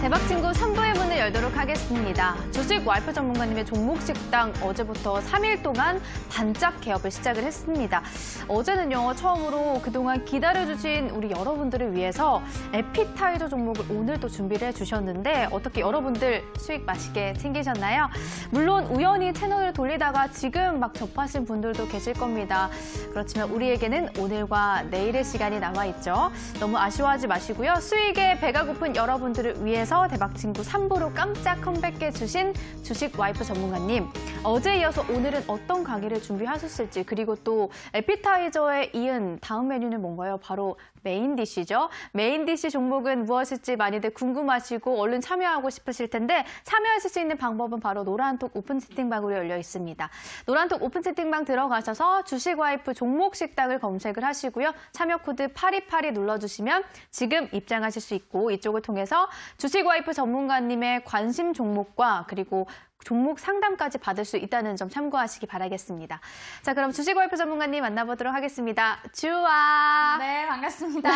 대박친구 3부의 문을 열도록 하겠습니다. 주식 와이프 전문가님의 종목식당 어제부터 3일 동안 반짝 개업을 시작을 했습니다. 어제는요, 처음으로 그동안 기다려주신 우리 여러분들을 위해서 에피타이저 종목을 오늘 또 준비를 해주셨는데 어떻게 여러분들 수익 맛있게 챙기셨나요? 물론 우연히 채널을 돌리다가 지금 막 접하신 분들도 계실 겁니다. 그렇지만 우리에게는 오늘과 내일의 시간이 남아있죠. 너무 아쉬워하지 마시고요. 수익에 배가 고픈 여러분들을 위해서 대박친구 3부로 깜짝 컴백해 주신 주식 와이프 전문가님. 어제에 이어서 오늘은 어떤 강의를 준비하셨을지, 그리고 또 에피타이저에 이은 다음 메뉴는 뭔가요? 바로 메인 디쉬죠. 메인 디쉬 종목은 무엇일지 많이들 궁금하시고 얼른 참여하고 싶으실 텐데 참여하실 수 있는 방법은 바로 노란톡 오픈 채팅방으로 열려 있습니다. 노란톡 오픈 채팅방 들어가셔서 주식 와이프 종목 식당을 검색을 하시고요. 참여 코드 8282 눌러주시면 지금 입장하실 수 있고, 이쪽을 통해서 주식 와이프 전문가님의 관심 종목과 그리고 종목 상담까지 받을 수 있다는 점 참고하시기 바라겠습니다. 자, 그럼 주식 와이프 전문가님 만나보도록 하겠습니다. 주아. 네, 반갑습니다.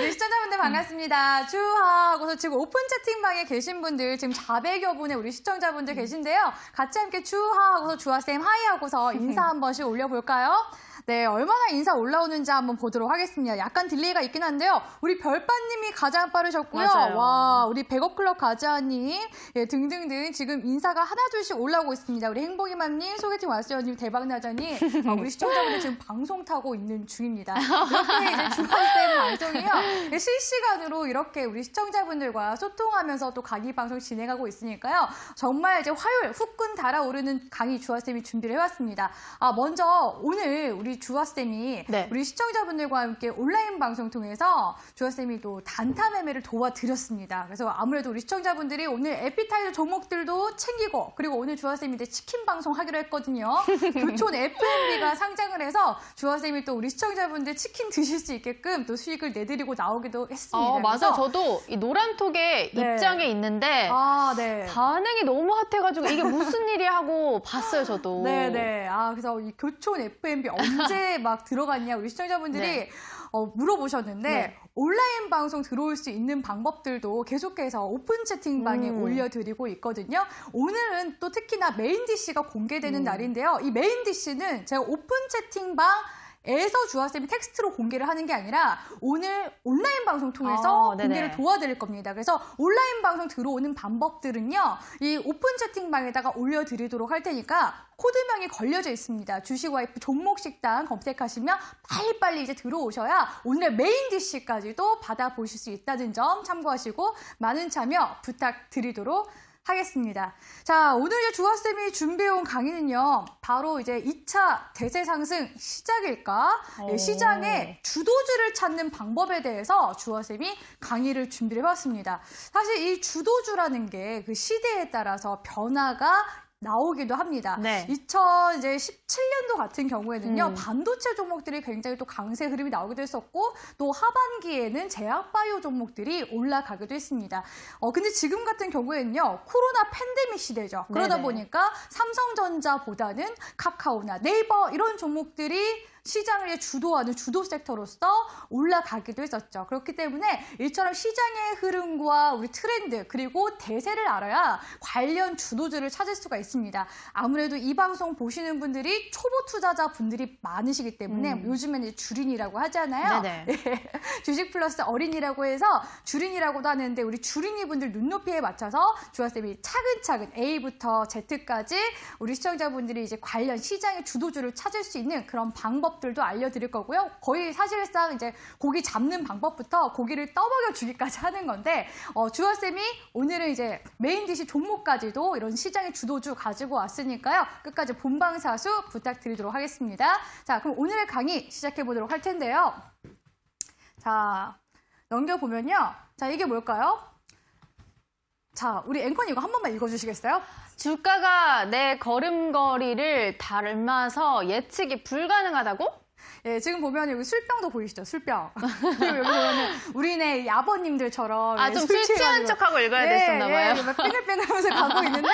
우리 시청자분들 반갑습니다. 주하고서 지금 오픈 채팅방에 계신 분들, 지금 400여 분의 우리 시청자분들 계신데요. 같이 함께 주하고서 주아쌤 하이하고서 인사 한 번씩 올려볼까요? 네, 얼마나 인사 올라오는지 한번 보도록 하겠습니다. 약간 딜레이가 있긴 한데요. 우리 별빠님이 가장 빠르셨고요. 맞아요. 와, 우리 백업클럽 가자님, 예, 등등등 지금 인사가 하나둘씩 올라오고 있습니다. 우리 행복이맘님, 소개팅 왔어요님, 대박나자님, 우리 시청자분들 지금 방송 타고 있는 중입니다. 이렇게 이제 주간쌤 방송이요. 예, 실시간으로 이렇게 우리 시청자분들과 소통하면서 또 강의 방송 진행하고 있으니까요. 정말 이제 화요일 후끈 달아오르는 강의 주아쌤이 준비를 해왔습니다. 먼저 오늘 우리 주아쌤이 네. 우리 시청자분들과 함께 온라인 방송 통해서 주아쌤이 또 단타 매매를 도와드렸습니다. 그래서 아무래도 우리 시청자분들이 오늘 에피타이저 종목들도 챙기고, 그리고 오늘 주아쌤이 이제 치킨 방송 하기로 했거든요. 교촌 F&B가 상장을 해서 주아쌤이 또 우리 시청자분들 치킨 드실 수 있게끔 또 수익을 내드리고 나오기도 했습니다. 맞아요. 저도 이 노란톡에 네. 입장에 있는데 네. 반응이 너무 핫해가지고 이게 무슨 일이야 하고 봤어요, 저도. 네네. 그래서 이 교촌 F&B 언제 막 들어갔냐 우리 시청자분들이 네. 물어보셨는데 네. 온라인 방송 들어올 수 있는 방법들도 계속해서 오픈 채팅방에 올려드리고 있거든요. 오늘은 또 특히나 메인 DC가 공개되는 날인데요. 이 메인 DC는 제가 오픈 채팅방 에서 주아쌤이 텍스트로 공개를 하는 게 아니라 오늘 온라인 방송 통해서 공개를 도와드릴 겁니다. 그래서 온라인 방송 들어오는 방법들은요, 이 오픈 채팅방에다가 올려드리도록 할 테니까 코드명이 걸려져 있습니다. 주식 와이프 종목 식당 검색하시면 빨리빨리 이제 들어오셔야 오늘 메인 DC까지도 받아보실 수 있다는 점 참고하시고 많은 참여 부탁드리도록 하겠습니다. 자, 오늘 이제 주아쌤이 준비해온 강의는요, 바로 이제 2차 대세 상승 시작일까? 시장의 주도주를 찾는 방법에 대해서 주아쌤이 강의를 준비를 해봤습니다. 사실 이 주도주라는 게 그 시대에 따라서 변화가 나오기도 합니다. 네. 2017년도 같은 경우에는요, 반도체 종목들이 굉장히 또 강세 흐름이 나오기도 했었고, 또 하반기에는 제약바이오 종목들이 올라가기도 했습니다. 근데 지금 같은 경우에는요, 코로나 팬데믹 시대죠. 그러다 보니까 삼성전자보다는 카카오나 네이버 이런 종목들이 시장을 주도하는 주도 섹터로서 올라가기도 했었죠. 그렇기 때문에 이처럼 시장의 흐름과 우리 트렌드 그리고 대세를 알아야 관련 주도주를 찾을 수가 있습니다. 아무래도 이 방송 보시는 분들이 초보 투자자 분들이 많으시기 때문에 요즘에는 이제 주린이라고 하잖아요. 네. 주식 플러스 어린이라고 해서 주린이라고도 하는데, 우리 주린이 분들 눈높이에 맞춰서 주아쌤이 차근차근 A부터 Z까지 우리 시청자분들이 이제 관련 시장의 주도주를 찾을 수 있는 그런 방법들도 알려드릴 거고요. 거의 사실상 이제 고기 잡는 방법부터 고기를 떠먹여 주기까지 하는 건데, 주아쌤이 오늘은 이제 메인 디시 종목까지도 이런 시장의 주도주 가지고 왔으니까요. 끝까지 본방사수 부탁드리도록 하겠습니다. 자, 그럼 오늘의 강의 시작해 보도록 할 텐데요. 자, 넘겨보면요. 자, 이게 뭘까요? 자, 우리 앵커님 이거 한 번만 읽어주시겠어요? 주가가 내 걸음걸이를 닮아서 예측이 불가능하다고? 예, 지금 보면 여기 술병도 보이시죠? 술병. 그리고 여기 보면은 우리네 예전에 이 아버님들처럼 좀 술 취한 척하고 읽어야 됐었나 봐요. 막 뺑글뺑글하면서 가고 있는데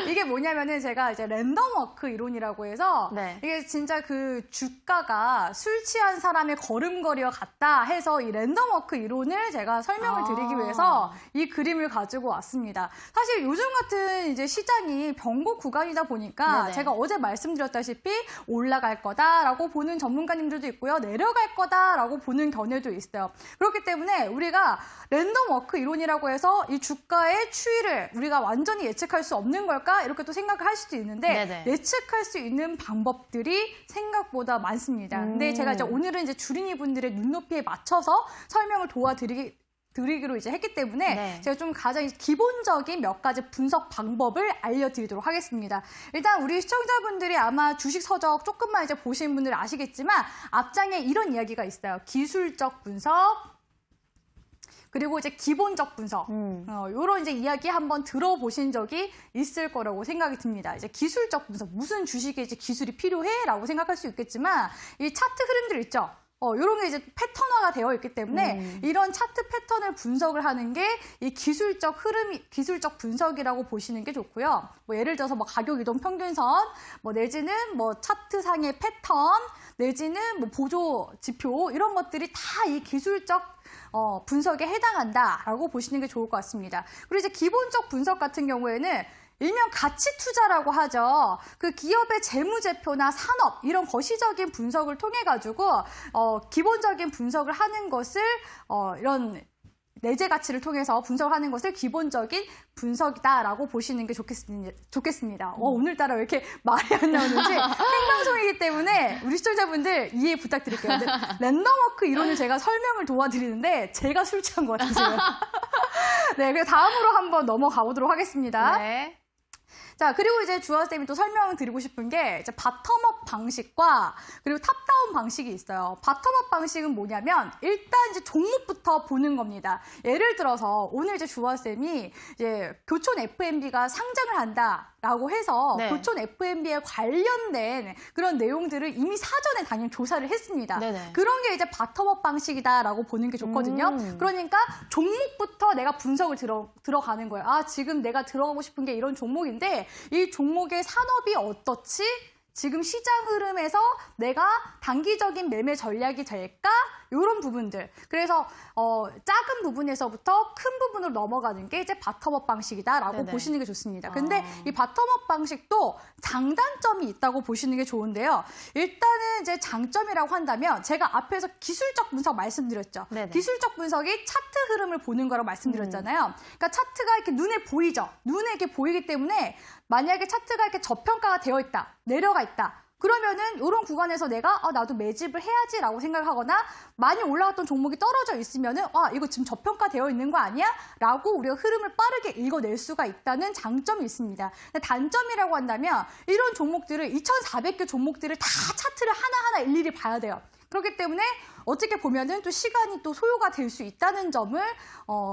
이게 뭐냐면은 제가 이제 랜덤 워크 이론이라고 해서 네. 이게 진짜 그 주가가 술 취한 사람의 걸음걸이와 같다 해서 이 랜덤 워크 이론을 제가 설명을 드리기 위해서 이 그림을 가지고 왔습니다. 사실 요즘 같은 이제 시장이 변곡 구간이다 보니까 네네. 제가 어제 말씀드렸다시피 올라갈 거다라고 보는 전문가님들도 있고요. 내려갈 거다라고 보는 견해도 있어요. 그렇기 때문에 우리가 랜덤 워크 이론이라고 해서 이 주가의 추이를 우리가 완전히 예측할 수 없는 걸까? 이렇게 또 생각을 할 수도 있는데 네네. 예측할 수 있는 방법들이 생각보다 많습니다. 근데 제가 이제 오늘은 이제 주린이 분들의 눈높이에 맞춰서 설명을 드리기로 이제 했기 때문에 네. 제가 좀 가장 기본적인 몇 가지 분석 방법을 알려드리도록 하겠습니다. 일단 우리 시청자분들이 아마 주식 서적 조금만 이제 보신 분들 아시겠지만 앞장에 이런 이야기가 있어요. 기술적 분석, 그리고 이제 기본적 분석, 이런 이제 이야기 한번 들어보신 적이 있을 거라고 생각이 듭니다. 이제 기술적 분석, 무슨 주식에 이제 기술이 필요해?라고 생각할 수 있겠지만 이 차트 흐름들 있죠. 이런 게 이제 패턴화가 되어 있기 때문에 이런 차트 패턴을 분석을 하는 게 이 기술적 분석이라고 보시는 게 좋고요. 뭐 예를 들어서 뭐 가격 이동 평균선, 뭐 내지는 뭐 차트상의 패턴, 내지는 뭐 보조 지표 이런 것들이 다 이 기술적 분석에 해당한다라고 보시는 게 좋을 것 같습니다. 그리고 이제 기본적 분석 같은 경우에는 일명 가치 투자라고 하죠. 그 기업의 재무제표나 산업 이런 거시적인 분석을 통해 가지고 기본적인 분석을 하는 것을 이런 내재 가치를 통해서 분석을 하는 것을 기본적인 분석이다라고 보시는 게 좋겠습니다. 오늘따라 왜 이렇게 말이 안 나오는지 생방송이기 때문에 우리 시청자분들 이해 부탁드릴게요. 랜덤워크 이론을 제가 설명을 도와드리는데 제가 술 취한 것 같아요, 지금. 네, 그래서 다음으로 한번 넘어가 보도록 하겠습니다. 네. 자, 그리고 이제 주아쌤이 또 설명을 드리고 싶은 게 이제 바텀업 방식과 그리고 탑다운 방식이 있어요. 바텀업 방식은 뭐냐면 일단 이제 종목부터 보는 겁니다. 예를 들어서 오늘 이제 주아쌤이 이제 교촌 F&B가 상장을 한다라고 해서 네. 교촌 F&B에 관련된 그런 내용들을 이미 사전에 당연히 조사를 했습니다. 네네. 그런 게 이제 바텀업 방식이다라고 보는 게 좋거든요. 그러니까 종목부터 내가 분석을 들어가는 거예요. 아, 지금 내가 들어가고 싶은 게 이런 종목인데 이 종목의 산업이 어떻지? 지금 시장 흐름에서 내가 단기적인 매매 전략이 될까? 이런 부분들. 그래서 작은 부분에서부터 큰 부분으로 넘어가는 게 이제 바텀업 방식이다라고 네네. 보시는 게 좋습니다. 근데 이 바텀업 방식도 장단점이 있다고 보시는 게 좋은데요. 일단은 이제 장점이라고 한다면 제가 앞에서 기술적 분석 말씀드렸죠. 네네. 기술적 분석이 차트 흐름을 보는 거라고 말씀드렸잖아요. 그러니까 차트가 이렇게 눈에 보이죠. 눈에 이렇게 보이기 때문에 만약에 차트가 이렇게 저평가가 되어 있다, 내려가 있다. 그러면은 이런 구간에서 내가 나도 매집을 해야지라고 생각하거나 많이 올라갔던 종목이 떨어져 있으면은 이거 지금 저평가되어 있는 거 아니야? 라고 우리가 흐름을 빠르게 읽어낼 수가 있다는 장점이 있습니다. 근데 단점이라고 한다면 이런 종목들을 2,400개 종목들을 다 차트를 하나하나 일일이 봐야 돼요. 그렇기 때문에 어떻게 보면은 또 시간이 또 소요가 될 수 있다는 점을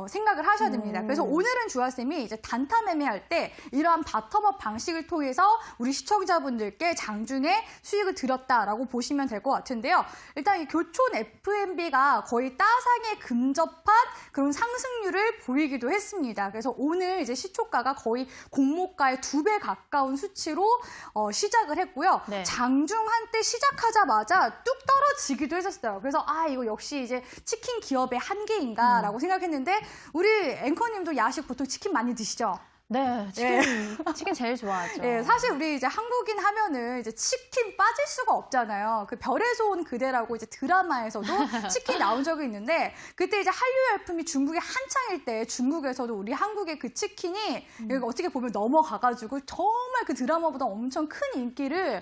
생각을 하셔야 됩니다. 그래서 오늘은 주아쌤이 이제 단타 매매할 때 이러한 바텀업 방식을 통해서 우리 시청자분들께 장중에 수익을 드렸다라고 보시면 될 것 같은데요. 일단 이 교촌 F&B가 거의 따상에 근접한 그런 상승률을 보이기도 했습니다. 그래서 오늘 이제 시초가가 거의 공모가의 2배 가까운 수치로 시작을 했고요. 네. 장중 한때 시작하자마자 뚝 떨어지기도 했었어요. 그래서 이거 역시 이제 치킨 기업의 한계인가라고 생각했는데 우리 앵커님도 야식 보통 치킨 많이 드시죠? 네, 치킨 제일 좋아하죠. 네, 사실 우리 이제 한국인 하면은 이제 치킨 빠질 수가 없잖아요. 그 별에서 온 그대라고 이제 드라마에서도 치킨 나온 적이 있는데 그때 이제 한류 열풍이 중국에 한창일 때 중국에서도 우리 한국의 그 치킨이 여기 어떻게 보면 넘어가가지고 정말 그 드라마보다 엄청 큰 인기를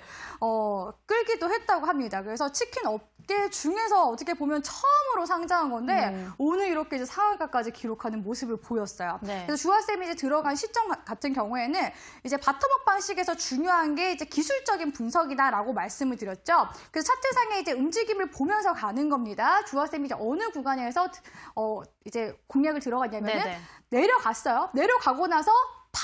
끌기도 했다고 합니다. 그래서 치킨 업계 중에서 어떻게 보면 처음으로 상장한 건데 오늘 이렇게 이제 상한가까지 기록하는 모습을 보였어요. 네. 그래서 주아쌤이 이제 들어간 시점 같은 경우에는 이제 바텀업 방식에서 중요한 게 이제 기술적인 분석이다라고 말씀을 드렸죠. 그래서 차트상의 이제 움직임을 보면서 가는 겁니다. 주아쌤이 이제 어느 구간에서 이제 공략을 들어갔냐면은 네네. 내려갔어요. 내려가고 나서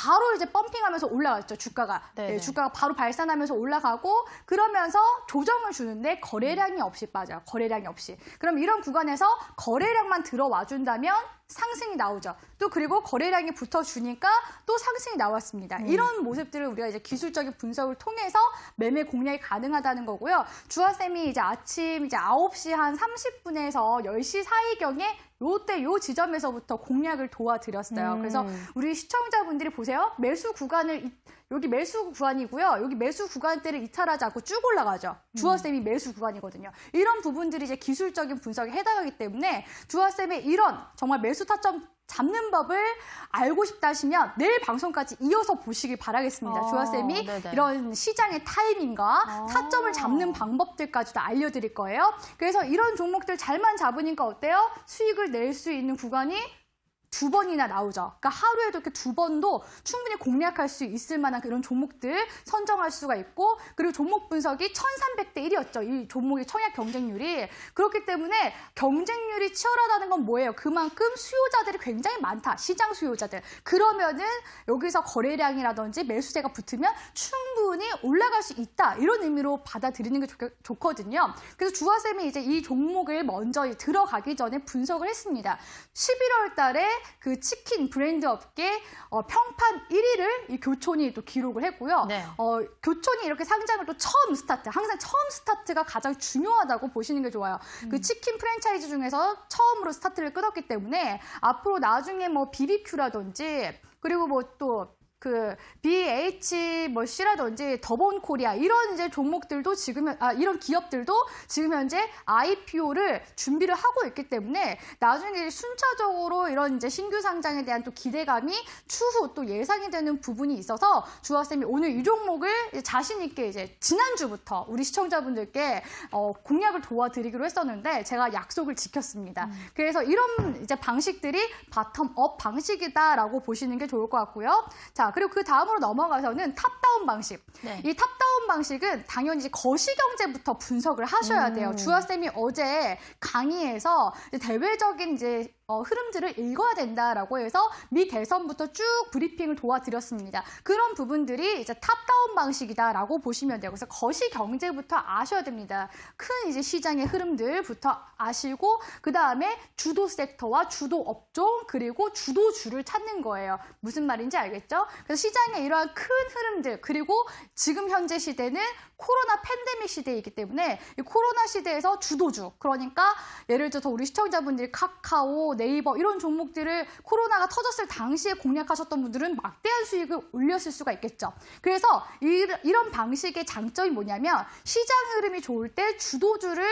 바로 이제 펌핑하면서 올라갔죠, 주가가. 네네. 네, 주가가 바로 발산하면서 올라가고 그러면서 조정을 주는데 거래량이 없이 빠져요. 거래량이 없이. 그럼 이런 구간에서 거래량만 들어와 준다면 상승이 나오죠. 또 그리고 거래량이 붙어주니까 또 상승이 나왔습니다. 이런 모습들을 우리가 이제 기술적인 분석을 통해서 매매 공략이 가능하다는 거고요. 주아쌤이 이제 아침 이제 9시 한 30분에서 10시 사이경에 요때 요 지점에서부터 공략을 도와드렸어요. 그래서 우리 시청자분들이 보세요. 매수 구간을 여기 매수 구간이고요. 여기 매수 구간대를 이탈하지 않고 쭉 올라가죠. 주어쌤이 매수 구간이거든요. 이런 부분들이 이제 기술적인 분석에 해당하기 때문에 주어쌤의 이런 정말 매수 타점 잡는 법을 알고 싶다 하시면 내일 방송까지 이어서 보시길 바라겠습니다. 주아쌤이 네네. 이런 시장의 타이밍과 타점을 잡는 방법들까지도 알려드릴 거예요. 그래서 이런 종목들 잘만 잡으니까 어때요? 수익을 낼 수 있는 구간이 2번이나 나오죠. 그러니까 하루에도 이렇게 2번도 충분히 공략할 수 있을 만한 그런 종목들 선정할 수가 있고, 그리고 종목 분석이 1300대 1이었죠. 이 종목의 청약 경쟁률이. 그렇기 때문에 경쟁률이 치열하다는 건 뭐예요? 그만큼 수요자들이 굉장히 많다. 시장 수요자들. 그러면은 여기서 거래량이라든지 매수세가 붙으면 충분히 올라갈 수 있다. 이런 의미로 받아들이는 게 좋거든요. 그래서 주화쌤이 이제 이 종목을 먼저 들어가기 전에 분석을 했습니다. 11월 달에 그 치킨 브랜드 업계 평판 1위를 이 교촌이 또 기록을 했고요. 네. 교촌이 이렇게 상장을 또 처음 스타트, 항상 처음 스타트가 가장 중요하다고 보시는 게 좋아요. 그 치킨 프랜차이즈 중에서 처음으로 스타트를 끊었기 때문에 앞으로 나중에 뭐 BBQ라든지 그리고 뭐 또 그 BHC라든지 더본 코리아 이런 이제 종목들도 지금 이런 기업들도 지금 현재 IPO를 준비를 하고 있기 때문에 나중에 순차적으로 이런 이제 신규 상장에 대한 또 기대감이 추후 또 예상이 되는 부분이 있어서 주화쌤이 오늘 이 종목을 자신 있게 이제 지난주부터 우리 시청자분들께 공략을 도와드리기로 했었는데 제가 약속을 지켰습니다. 그래서 이런 이제 방식들이 바텀업 방식이다라고 보시는 게 좋을 것 같고요. 자, 그리고 그 다음으로 넘어가서는 탑다운 방식. 네. 이 탑다운 방식은 당연히 이제 거시경제부터 분석을 하셔야 돼요. 주아쌤이 어제 강의에서 대외적인 이제 흐름들을 읽어야 된다라고 해서 미 대선부터 쭉 브리핑을 도와드렸습니다. 그런 부분들이 이제 탑다운 방식이다라고 보시면 돼요. 그래서 거시경제부터 아셔야 됩니다. 큰 이제 시장의 흐름들부터 아시고 그 다음에 주도 섹터와 주도 업종 그리고 주도주를 찾는 거예요. 무슨 말인지 알겠죠? 그래서 시장의 이러한 큰 흐름들 그리고 지금 현재 시대는 코로나 팬데믹 시대이기 때문에 이 코로나 시대에서 주도주 그러니까 예를 들어서 우리 시청자분들이 카카오, 네이버 이런 종목들을 코로나가 터졌을 당시에 공략하셨던 분들은 막대한 수익을 올렸을 수가 있겠죠. 그래서 이런 방식의 장점이 뭐냐면 시장 흐름이 좋을 때 주도주를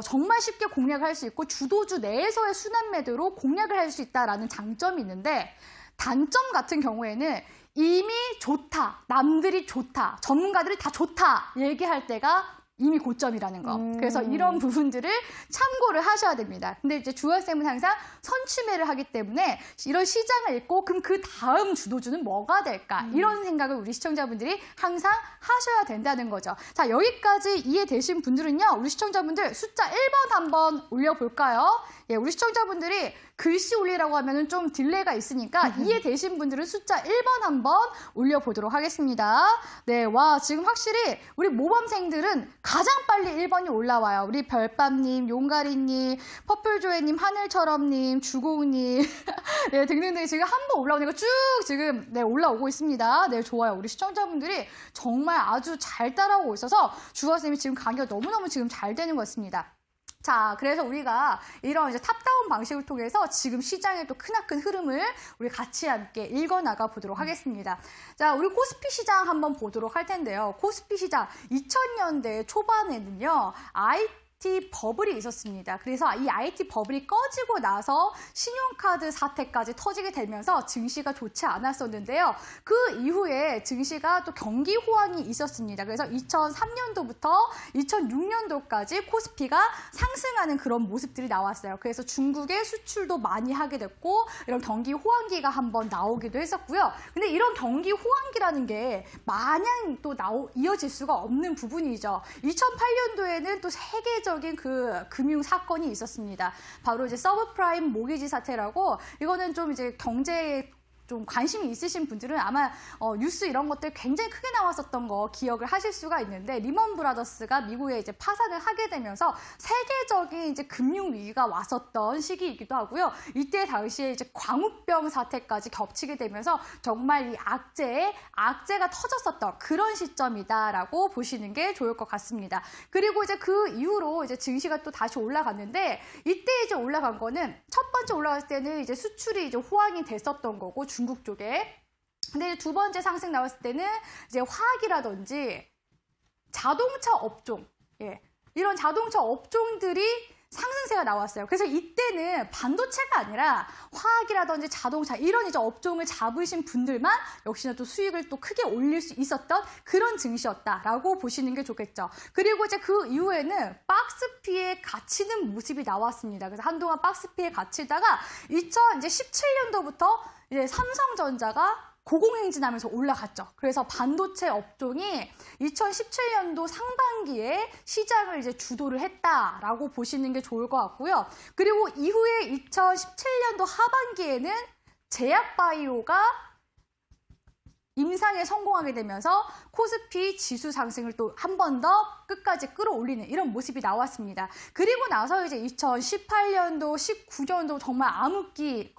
정말 쉽게 공략할 수 있고 주도주 내에서의 순환 매도로 공략을 할 수 있다라는 장점이 있는데 단점 같은 경우에는 이미 좋다, 남들이 좋다, 전문가들이 다 좋다 얘기할 때가 이미 고점이라는 거. 그래서 이런 부분들을 참고를 하셔야 됩니다. 근데 이제 주화쌤은 항상 선취매를 하기 때문에 이런 시장을 읽고 그럼 그 다음 주도주는 뭐가 될까? 이런 생각을 우리 시청자분들이 항상 하셔야 된다는 거죠. 자, 여기까지 이해되신 분들은요. 우리 시청자분들 숫자 1번 한번 올려볼까요? 예, 우리 시청자분들이 글씨 올리라고 하면은 좀 딜레이가 있으니까 이해되신 분들은 숫자 1번 한번 올려보도록 하겠습니다. 네, 와, 지금 확실히 우리 모범생들은 가장 빨리 1번이 올라와요. 우리 별밤님, 용가리님, 퍼플조애님, 하늘처럼님, 주공님, 네, 등등등 지금 한 번 올라오니까 쭉 지금 네, 올라오고 있습니다. 네, 좋아요. 우리 시청자분들이 정말 아주 잘 따라오고 있어서 주화쌤이 지금 강의가 너무너무 지금 잘 되는 것 같습니다. 자, 그래서 우리가 이런 이제 탑다운 방식을 통해서 지금 시장의 또 크나큰 흐름을 우리 같이 함께 읽어나가 보도록 하겠습니다. 자, 우리 코스피 시장 한번 보도록 할 텐데요. 코스피 시장 2000년대 초반에는요, IT 버블이 있었습니다. 그래서 이 IT 버블이 꺼지고 나서 신용카드 사태까지 터지게 되면서 증시가 좋지 않았었는데요. 그 이후에 증시가 또 경기 호황이 있었습니다. 그래서 2003년도부터 2006년도까지 코스피가 상승하는 그런 모습들이 나왔어요. 그래서 중국에 수출도 많이 하게 됐고 이런 경기 호황기가 한번 나오기도 했었고요. 근데 이런 경기 호황기라는 게 마냥 또 이어질 수가 없는 부분이죠. 2008년도에는 또 세계적 그 금융 사건이 있었습니다. 바로 이제 서브프라임 모기지 사태라고 이거는 좀 이제 경제에 좀 관심이 있으신 분들은 아마 뉴스 이런 것들 굉장히 크게 나왔었던 거 기억을 하실 수가 있는데 리먼 브라더스가 미국에 이제 파산을 하게 되면서 세계적인 이제 금융 위기가 왔었던 시기이기도 하고요. 이때 당시에 이제 광우병 사태까지 겹치게 되면서 정말 이 악재가 터졌었던 그런 시점이다라고 보시는 게 좋을 것 같습니다. 그리고 이제 그 이후로 이제 증시가 또 다시 올라갔는데 이때 이제 올라간 거는 첫 번째 올라갔을 때는 이제 수출이 이제 호황이 됐었던 거고 중국 쪽에. 근데 두 번째 상승 나왔을 때는 이제 화학이라든지 자동차 업종, 이런 자동차 업종들이 상승세가 나왔어요. 그래서 이때는 반도체가 아니라 화학이라든지 자동차 이런 이제 업종을 잡으신 분들만 역시나 또 수익을 또 크게 올릴 수 있었던 그런 증시였다라고 보시는 게 좋겠죠. 그리고 이제 그 이후에는 박스피에 갇히는 모습이 나왔습니다. 그래서 한동안 박스피에 갇히다가 2017년도부터 이제 삼성전자가 고공행진하면서 올라갔죠. 그래서 반도체 업종이 2017년도 상반기에 시장을 이제 주도를 했다라고 보시는 게 좋을 것 같고요. 그리고 이후에 2017년도 하반기에는 제약바이오가 임상에 성공하게 되면서 코스피 지수 상승을 또 한 번 더 끝까지 끌어올리는 이런 모습이 나왔습니다. 그리고 나서 이제 2018년도, 19년도 정말 암흑기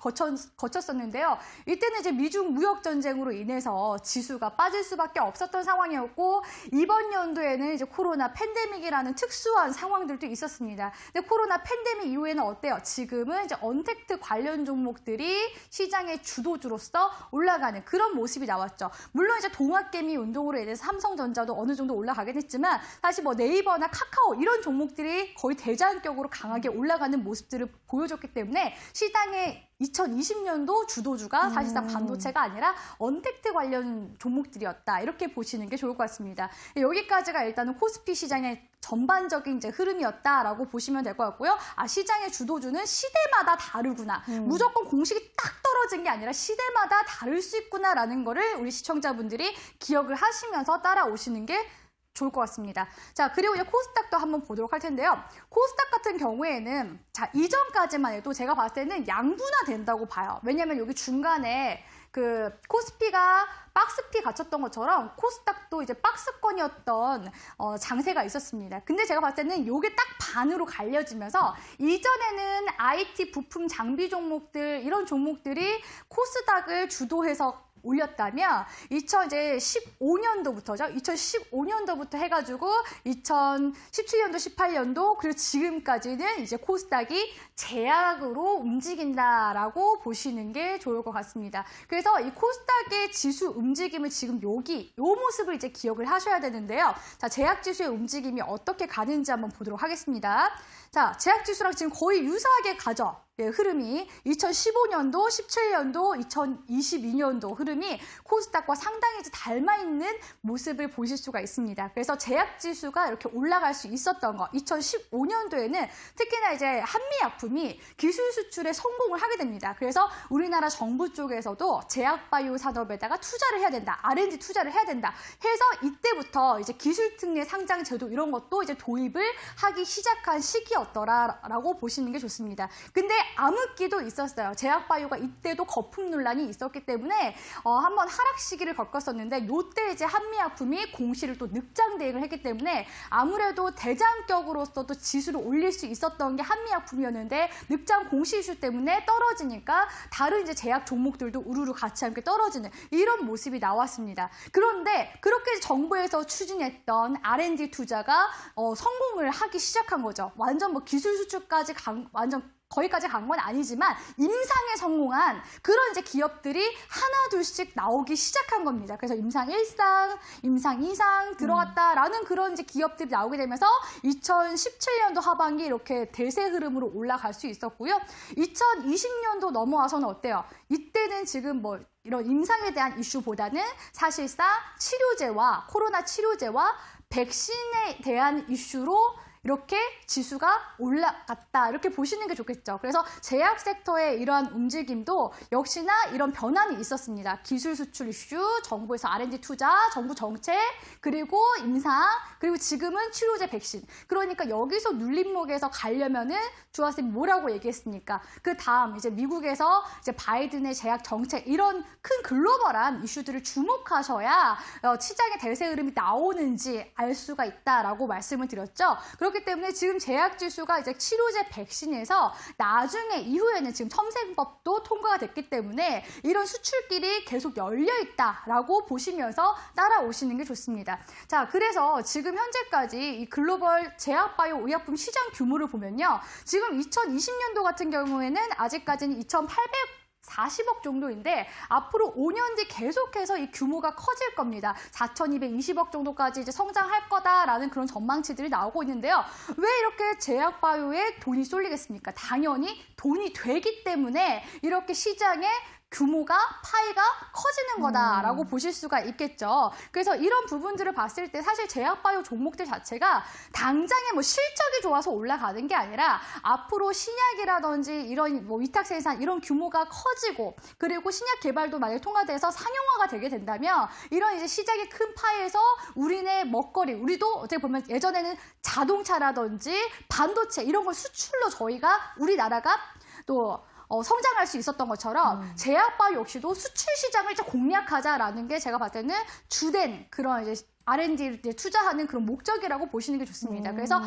거쳤었는데요. 이때는 이제 미중 무역 전쟁으로 인해서 지수가 빠질 수밖에 없었던 상황이었고 이번 연도에는 이제 코로나 팬데믹이라는 특수한 상황들도 있었습니다. 근데 코로나 팬데믹 이후에는 어때요? 지금은 이제 언택트 관련 종목들이 시장의 주도주로서 올라가는 그런 모습이 나왔죠. 물론 이제 동학개미 운동으로 인해서 삼성전자도 어느 정도 올라가긴 했지만 사실 뭐 네이버나 카카오 이런 종목들이 거의 대장격으로 강하게 올라가는 모습들을 보여줬기 때문에 시장의 2020년도 주도주가 사실상 반도체가 아니라 언택트 관련 종목들이었다. 이렇게 보시는 게 좋을 것 같습니다. 여기까지가 일단은 코스피 시장의 전반적인 이제 흐름이었다라고 보시면 될 것 같고요. 시장의 주도주는 시대마다 다르구나. 무조건 공식이 딱 떨어진 게 아니라 시대마다 다를 수 있구나라는 거를 우리 시청자분들이 기억을 하시면서 따라오시는 게 좋을 것 같습니다. 자, 그리고 이제 코스닥도 한번 보도록 할 텐데요. 코스닥 같은 경우에는 이전까지만 해도 제가 봤을 때는 양분화 된다고 봐요. 왜냐하면 여기 중간에 그 코스피가 박스피 갇혔던 것처럼 코스닥도 이제 박스권이었던 장세가 있었습니다. 근데 제가 봤을 때는 이게 딱 반으로 갈려지면서 이전에는 IT 부품 장비 종목들 이런 종목들이 코스닥을 주도해서 올렸다면 2015년도부터죠. 2015년도부터 해가지고 2017년도, 18년도 그리고 지금까지는 이제 코스닥이 제약으로 움직인다라고 보시는 게 좋을 것 같습니다. 그래서 이 코스닥의 지수 움직임을 지금 요 모습을 이제 기억을 하셔야 되는데요. 자, 제약 지수의 움직임이 어떻게 가는지 한번 보도록 하겠습니다. 자, 제약 지수랑 지금 거의 유사하게 가죠. 흐름이 2015년도, 17년도, 2022년도 흐름이 코스닥과 상당히 이제 닮아있는 모습을 보실 수가 있습니다. 그래서 제약지수가 이렇게 올라갈 수 있었던 거 2015년도에는 특히나 이제 한미약품이 기술 수출에 성공을 하게 됩니다. 그래서 우리나라 정부 쪽에서도 제약바이오 산업에다가 투자를 해야 된다. R&D 투자를 해야 된다. 해서 이때부터 이제 기술특례 상장 제도 이런 것도 이제 도입을 하기 시작한 시기였더라라고 보시는 게 좋습니다. 근데 암흑기도 있었어요. 제약바이오가 이때도 거품 논란이 있었기 때문에 한번 하락 시기를 겪었었는데 이때 이제 한미약품이 공시를 또 늑장 대응을 했기 때문에 아무래도 대장격으로서도 지수를 올릴 수 있었던 게 한미약품이었는데 늑장 공시 이슈 때문에 떨어지니까 다른 이제 제약 종목들도 우르르 같이 함께 떨어지는 이런 모습이 나왔습니다. 그런데 그렇게 정부에서 추진했던 R&D 투자가 성공을 하기 시작한 거죠. 완전 뭐 기술 수출까지 완전 거기까지 간 건 아니지만 임상에 성공한 그런 이제 기업들이 하나 둘씩 나오기 시작한 겁니다. 그래서 임상 1상, 임상 2상 들어갔다라는 그런 이제 기업들이 나오게 되면서 2017년도 하반기 이렇게 대세 흐름으로 올라갈 수 있었고요. 2020년도 넘어와서는 어때요? 이때는 지금 뭐 이런 임상에 대한 이슈보다는 사실상 치료제와 코로나 치료제와 백신에 대한 이슈로 이렇게 지수가 올라갔다 이렇게 보시는 게 좋겠죠. 그래서 제약 섹터의 이러한 움직임도 역시나 이런 변함이 있었습니다. 기술 수출 이슈, 정부에서 R&D 투자, 정부 정책, 그리고 임상, 그리고 지금은 치료제 백신. 그러니까 여기서 눌림목에서 가려면은 주하쌤이 뭐라고 얘기했습니까? 그 다음 이제 미국에서 이제 바이든의 제약 정책 이런 큰 글로벌한 이슈들을 주목하셔야 시장의 대세 흐름이 나오는지 알 수가 있다라고 말씀을 드렸죠. 그렇기 때문에 지금 제약 지수가 이제 치료제 백신에서 나중에 이후에는 지금 첨생법도 통과가 됐기 때문에 이런 수출길이 계속 열려 있다라고 보시면서 따라오시는 게 좋습니다. 자, 그래서 지금 현재까지 이 글로벌 제약바이오 의약품 시장 규모를 보면요. 지금 2020년도 같은 경우에는 아직까지는 2,840억 정도인데 앞으로 5년 뒤 계속해서 이 규모가 커질 겁니다. 4,220억 정도까지 이제 성장할 거다라는 그런 전망치들이 나오고 있는데요. 왜 이렇게 제약바이오에 돈이 쏠리겠습니까? 당연히 돈이 되기 때문에 이렇게 시장에 규모가, 파이가 커지는 거다라고 보실 수가 있겠죠. 그래서 이런 부분들을 봤을 때 사실 제약바이오 종목들 자체가 당장에 뭐 실적이 좋아서 올라가는 게 아니라 앞으로 신약이라든지 이런 뭐 위탁 생산 이런 규모가 커지고 그리고 신약 개발도 만약에 통과돼서 상용화가 되게 된다면 이런 이제 시장의 큰 파이에서 우리네 먹거리, 우리도 어떻게 보면 예전에는 자동차라든지 반도체 이런 걸 수출로 저희가 우리나라가 또 성장할 수 있었던 것처럼 제약바이오 역시도 수출 시장을 이제 공략하자라는 게 제가 봤을 때는 주된 그런 이제 R&D에 투자하는 그런 목적이라고 보시는 게 좋습니다. 그래서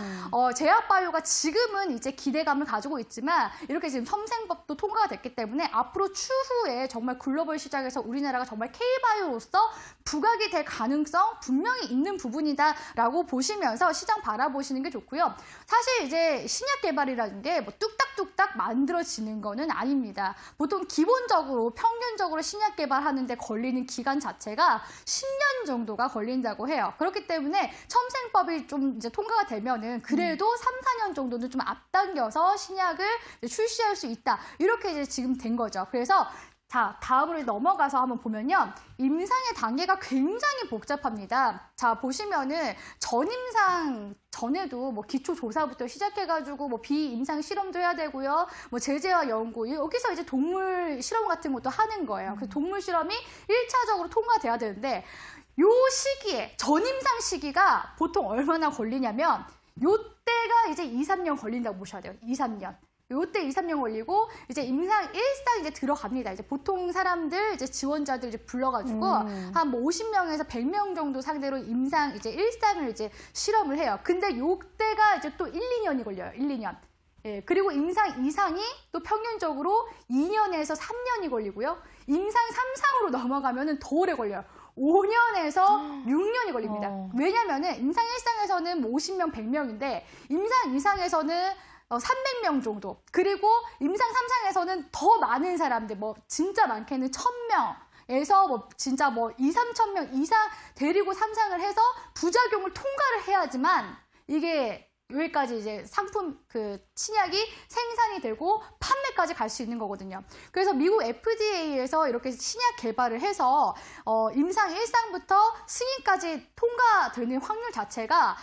제약바이오가 지금은 이제 기대감을 가지고 있지만 이렇게 지금 첨생법도 통과가 됐기 때문에 앞으로 추후에 정말 글로벌 시장에서 우리나라가 정말 K바이오로서 부각이 될 가능성 분명히 있는 부분이다라고 보시면서 시장 바라보시는 게 좋고요. 사실 이제 신약 개발이라는 게 뭐 뚝딱뚝딱 만들어지는 거는 아닙니다. 보통 기본적으로 평균적으로 신약 개발하는데 걸리는 기간 자체가 10년 정도가 걸린다고 해요. 그렇기 때문에 첨생법이 좀 이제 통과가 되면은 그래도 3, 4년 정도는 좀 앞당겨서 신약을 출시할 수 있다. 이렇게 이제 지금 된 거죠. 그래서 자, 다음으로 넘어가서 한번 보면요. 임상의 단계가 굉장히 복잡합니다. 자, 보시면은 전임상 전에도 뭐 기초조사부터 시작해가지고 뭐 비임상 실험도 해야 되고요. 뭐 제재와 연구, 여기서 이제 동물 실험 같은 것도 하는 거예요. 그래서 동물 실험이 1차적으로 통과돼야 되는데 요 시기에, 전임상 시기가 보통 얼마나 걸리냐면 요때가 이제 2, 3년 걸린다고 보셔야 돼요. 2, 3년. 요때 2, 3년 걸리고 이제 임상 1상 이제 들어갑니다. 이제 보통 사람들 이제 지원자들 이제 불러가지고 한 뭐 50명에서 100명 정도 상대로 임상 이제 1상을 이제 실험을 해요. 근데 요때가 이제 또 1, 2년이 걸려요. 1, 2년. 예, 그리고 임상 2상이 또 평균적으로 2년에서 3년이 걸리고요. 임상 3상으로 넘어가면은 더 오래 걸려요. 5년에서 6년이 걸립니다. 왜냐면은 임상 1상에서는 뭐 50명, 100명인데 임상 2상에서는 300명 정도. 그리고 임상 3상에서는 더 많은 사람들, 뭐 진짜 많게는 1000명에서 뭐 진짜 뭐 2, 3천 명 이상 데리고 3상을 해서 부작용을 통과를 해야지만 이게 여기까지 이제 상품 그 신약이 생산이 되고 판매까지 갈 수 있는 거거든요. 그래서 미국 FDA에서 이렇게 신약 개발을 해서 임상 1상부터 승인까지 통과되는 확률 자체가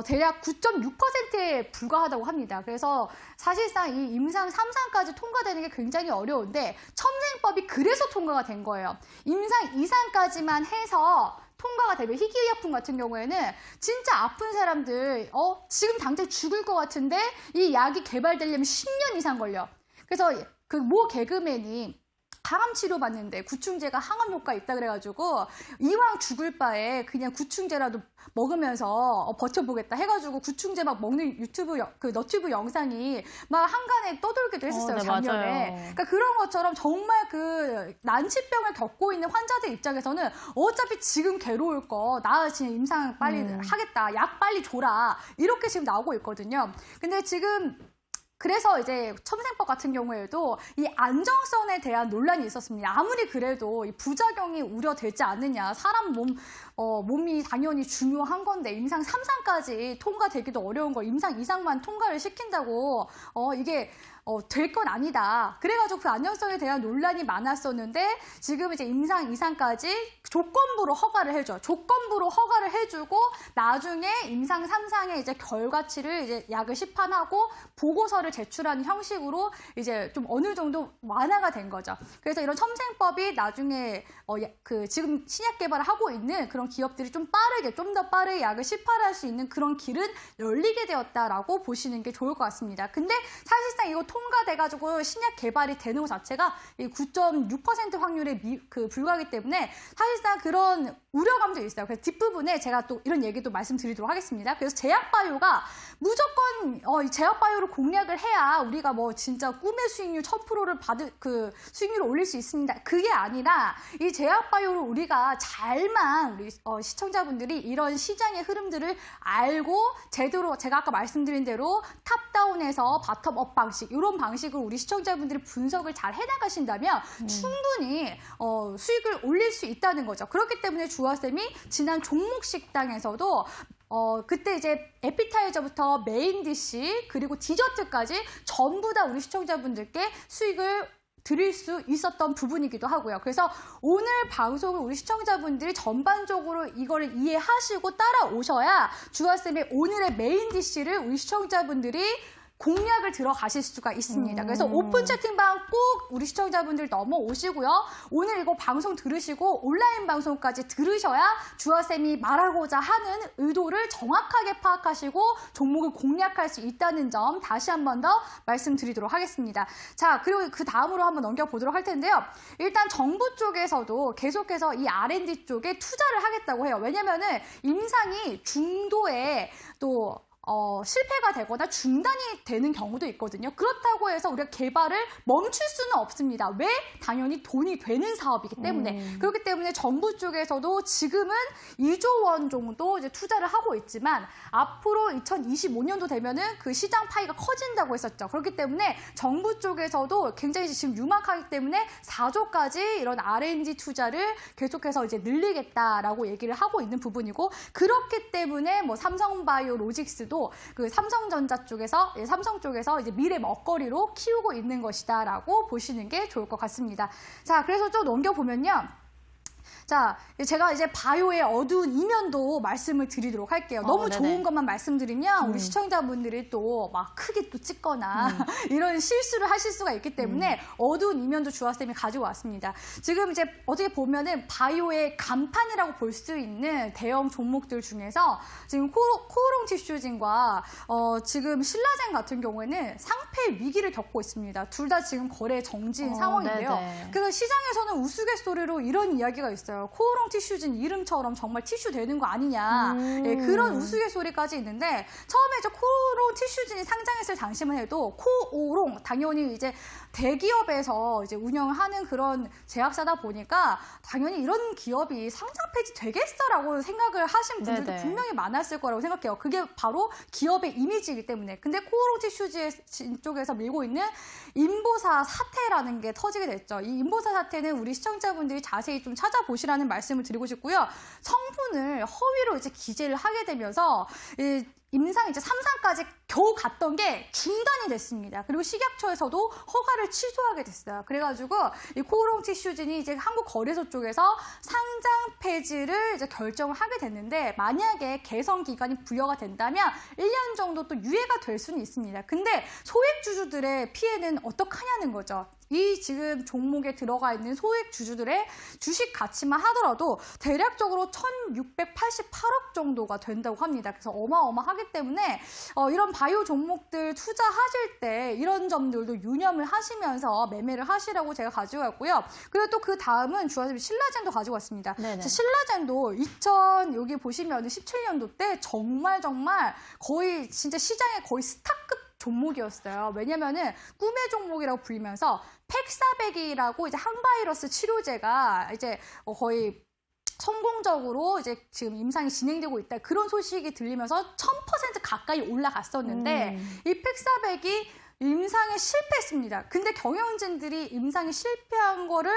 대략 9.6%에 불과하다고 합니다. 그래서 사실상 이 임상 3상까지 통과되는 게 굉장히 어려운데 첨생법이 그래서 통과가 된 거예요. 임상 2상까지만 해서 통과가 되면 희귀의약품 같은 경우에는 진짜 아픈 사람들 지금 당장 죽을 것 같은데 이 약이 개발되려면 10년 이상 걸려. 그래서 그 모 개그맨이 항암 치료 받는데 구충제가 항암 효과 있다 그래가지고 이왕 죽을 바에 그냥 구충제라도 먹으면서 버텨보겠다 해가지고 구충제 막 먹는 유튜브 그 너튜브 영상이 막 한간에 떠돌기도 했었어요. 네, 작년에. 맞아요. 그러니까 그런 것처럼 정말 그 난치병을 겪고 있는 환자들 입장에서는 어차피 지금 괴로울 거 나 지금 임상 빨리 하겠다, 약 빨리 줘라 이렇게 지금 나오고 있거든요. 근데 지금 그래서 이제 첨생법 같은 경우에도 이 안정성에 대한 논란이 있었습니다. 아무리 그래도 이 부작용이 우려되지 않느냐. 사람 몸이 당연히 중요한 건데 임상 3상까지 통과되기도 어려운 걸 임상 2상만 통과를 시킨다고 이게 될 건 아니다. 그래가지고 그 안정성에 대한 논란이 많았었는데 지금 이제 임상 2상까지 조건부로 허가를 해줘. 조건부로 허가를 해주고 나중에 임상 3상의 이제 결과치를 이제 약을 시판하고 보고서를 제출하는 형식으로 이제 좀 어느 정도 완화가 된 거죠. 그래서 이런 첨생법이 나중에 그 지금 신약 개발을 하고 있는 그런 기업들이 좀 빠르게, 좀 더 빠르게 약을 시판할 수 있는 그런 길은 열리게 되었다라고 보시는 게 좋을 것 같습니다. 근데 사실상 이거 통과돼가지고 신약 개발이 되는 것 자체가 9.6% 확률에 불과하기 때문에 사실상 그런 우려감도 있어요. 그래서 뒷부분에 제가 또 이런 얘기도 말씀드리도록 하겠습니다. 그래서 제약바이오가 무조건 제약바이오를 공략을 해야 우리가 뭐 진짜 꿈의 수익률 1000%를 수익률을 올릴 수 있습니다. 그게 아니라 이 제약바이오를 우리가 잘만 우리 시청자분들이 이런 시장의 흐름들을 알고 제대로 제가 아까 말씀드린 대로 탑다운에서 바텀업 방식 이런 방식으로 우리 시청자분들이 분석을 잘 해나가신다면 충분히 수익을 올릴 수 있다는 거죠. 그렇기 때문에 주아쌤이 지난 종목 식당에서도 그때 이제 에피타이저부터 메인 디시 그리고 디저트까지 전부 다 우리 시청자분들께 수익을 드릴 수 있었던 부분이기도 하고요. 그래서 오늘 방송을 우리 시청자분들이 전반적으로 이거를 이해하시고 따라오셔야 주아쌤의 오늘의 메인 디시를 우리 시청자분들이 공략을 들어가실 수가 있습니다. 그래서 오픈 채팅방 꼭 우리 시청자분들 넘어오시고요. 오늘 이거 방송 들으시고 온라인 방송까지 들으셔야 주아쌤이 말하고자 하는 의도를 정확하게 파악하시고 종목을 공략할 수 있다는 점 다시 한 번 더 말씀드리도록 하겠습니다. 자, 그리고 그 다음으로 한번 넘겨보도록 할 텐데요. 일단 정부 쪽에서도 계속해서 이 R&D 쪽에 투자를 하겠다고 해요. 왜냐면은 임상이 중도에 또 실패가 되거나 중단이 되는 경우도 있거든요. 그렇다고 해서 우리가 개발을 멈출 수는 없습니다. 왜? 당연히 돈이 되는 사업이기 때문에. 그렇기 때문에 정부 쪽에서도 지금은 2조 원 정도 이제 투자를 하고 있지만 앞으로 2025년도 되면은 그 시장 파이가 커진다고 했었죠. 그렇기 때문에 정부 쪽에서도 굉장히 지금 유망하기 때문에 4조까지 이런 R&D 투자를 계속해서 이제 늘리겠다라고 얘기를 하고 있는 부분이고 그렇기 때문에 뭐 삼성바이오 로직스도 그 삼성전자 쪽에서 삼성 쪽에서 이제 미래 먹거리로 키우고 있는 것이다라고 보시는 게 좋을 것 같습니다. 자, 그래서 좀 넘겨보면요. 자, 제가 이제 바이오의 어두운 이면도 말씀을 드리도록 할게요. 너무 네네. 좋은 것만 말씀드리면 우리 시청자분들이 또 막 크게 또 찍거나 이런 실수를 하실 수가 있기 때문에 어두운 이면도 주아쌤이 가지고 왔습니다. 지금 이제 어떻게 보면은 바이오의 간판이라고 볼 수 있는 대형 종목들 중에서 지금 코오롱 티슈진과 지금 신라젠 같은 경우에는 상패 위기를 겪고 있습니다. 둘 다 지금 거래 정지인 상황인데요. 네네. 그래서 시장에서는 우스갯소리로 이런 이야기가 있어요. 코오롱 티슈진 이름처럼 정말 티슈 되는 거 아니냐. 예, 그런 우스갯소리까지 있는데 처음에 이제 코오롱 티슈진이 상장했을 당시만 해도 코오롱 당연히 이제 대기업에서 이제 운영하는 그런 제약사다 보니까 당연히 이런 기업이 상장 폐지 되겠어라고 생각을 하신 분들도 네네. 분명히 많았을 거라고 생각해요. 그게 바로 기업의 이미지이기 때문에. 근데 코오롱 티슈진 쪽에서 밀고 있는 인보사 사태라는 게 터지게 됐죠. 이 인보사 사태는 우리 시청자분들이 자세히 좀 찾아보시라는 말씀을 드리고 싶고요. 성분을 허위로 이제 기재를 하게 되면서 임상 이제 3상까지 겨우 갔던 게 중단이 됐습니다. 그리고 식약처에서도 허가를 취소하게 됐어요. 그래가지고 이 코오롱 티슈진이 이제 한국거래소 쪽에서 상장 폐지를 이제 결정을 하게 됐는데 만약에 개선 기간이 부여가 된다면 1년 정도 또 유예가 될 수는 있습니다. 근데 소액 주주들의 피해는 어떡하냐는 거죠. 이 지금 종목에 들어가 있는 소액 주주들의 주식 가치만 하더라도 대략적으로 1688억 정도가 된다고 합니다. 그래서 어마어마하기 때문에 이런 바이오 종목들 투자하실 때 이런 점들도 유념을 하시면서 매매를 하시라고 제가 가지고 왔고요. 그리고 또 그 다음은 주아쌤이 신라젠도 가지고 왔습니다. 신라젠도 여기 보시면 17년도 때 정말 거의 진짜 시장의 거의 스타급 종목이었어요. 왜냐면은 꿈의 종목이라고 불리면서 팩사백이라고 이제 항바이러스 치료제가 이제 거의 성공적으로 이제 지금 임상이 진행되고 있다. 그런 소식이 들리면서 1000% 가까이 올라갔었는데 이 팩사백이 임상에 실패했습니다. 근데 경영진들이 임상에 실패한 거를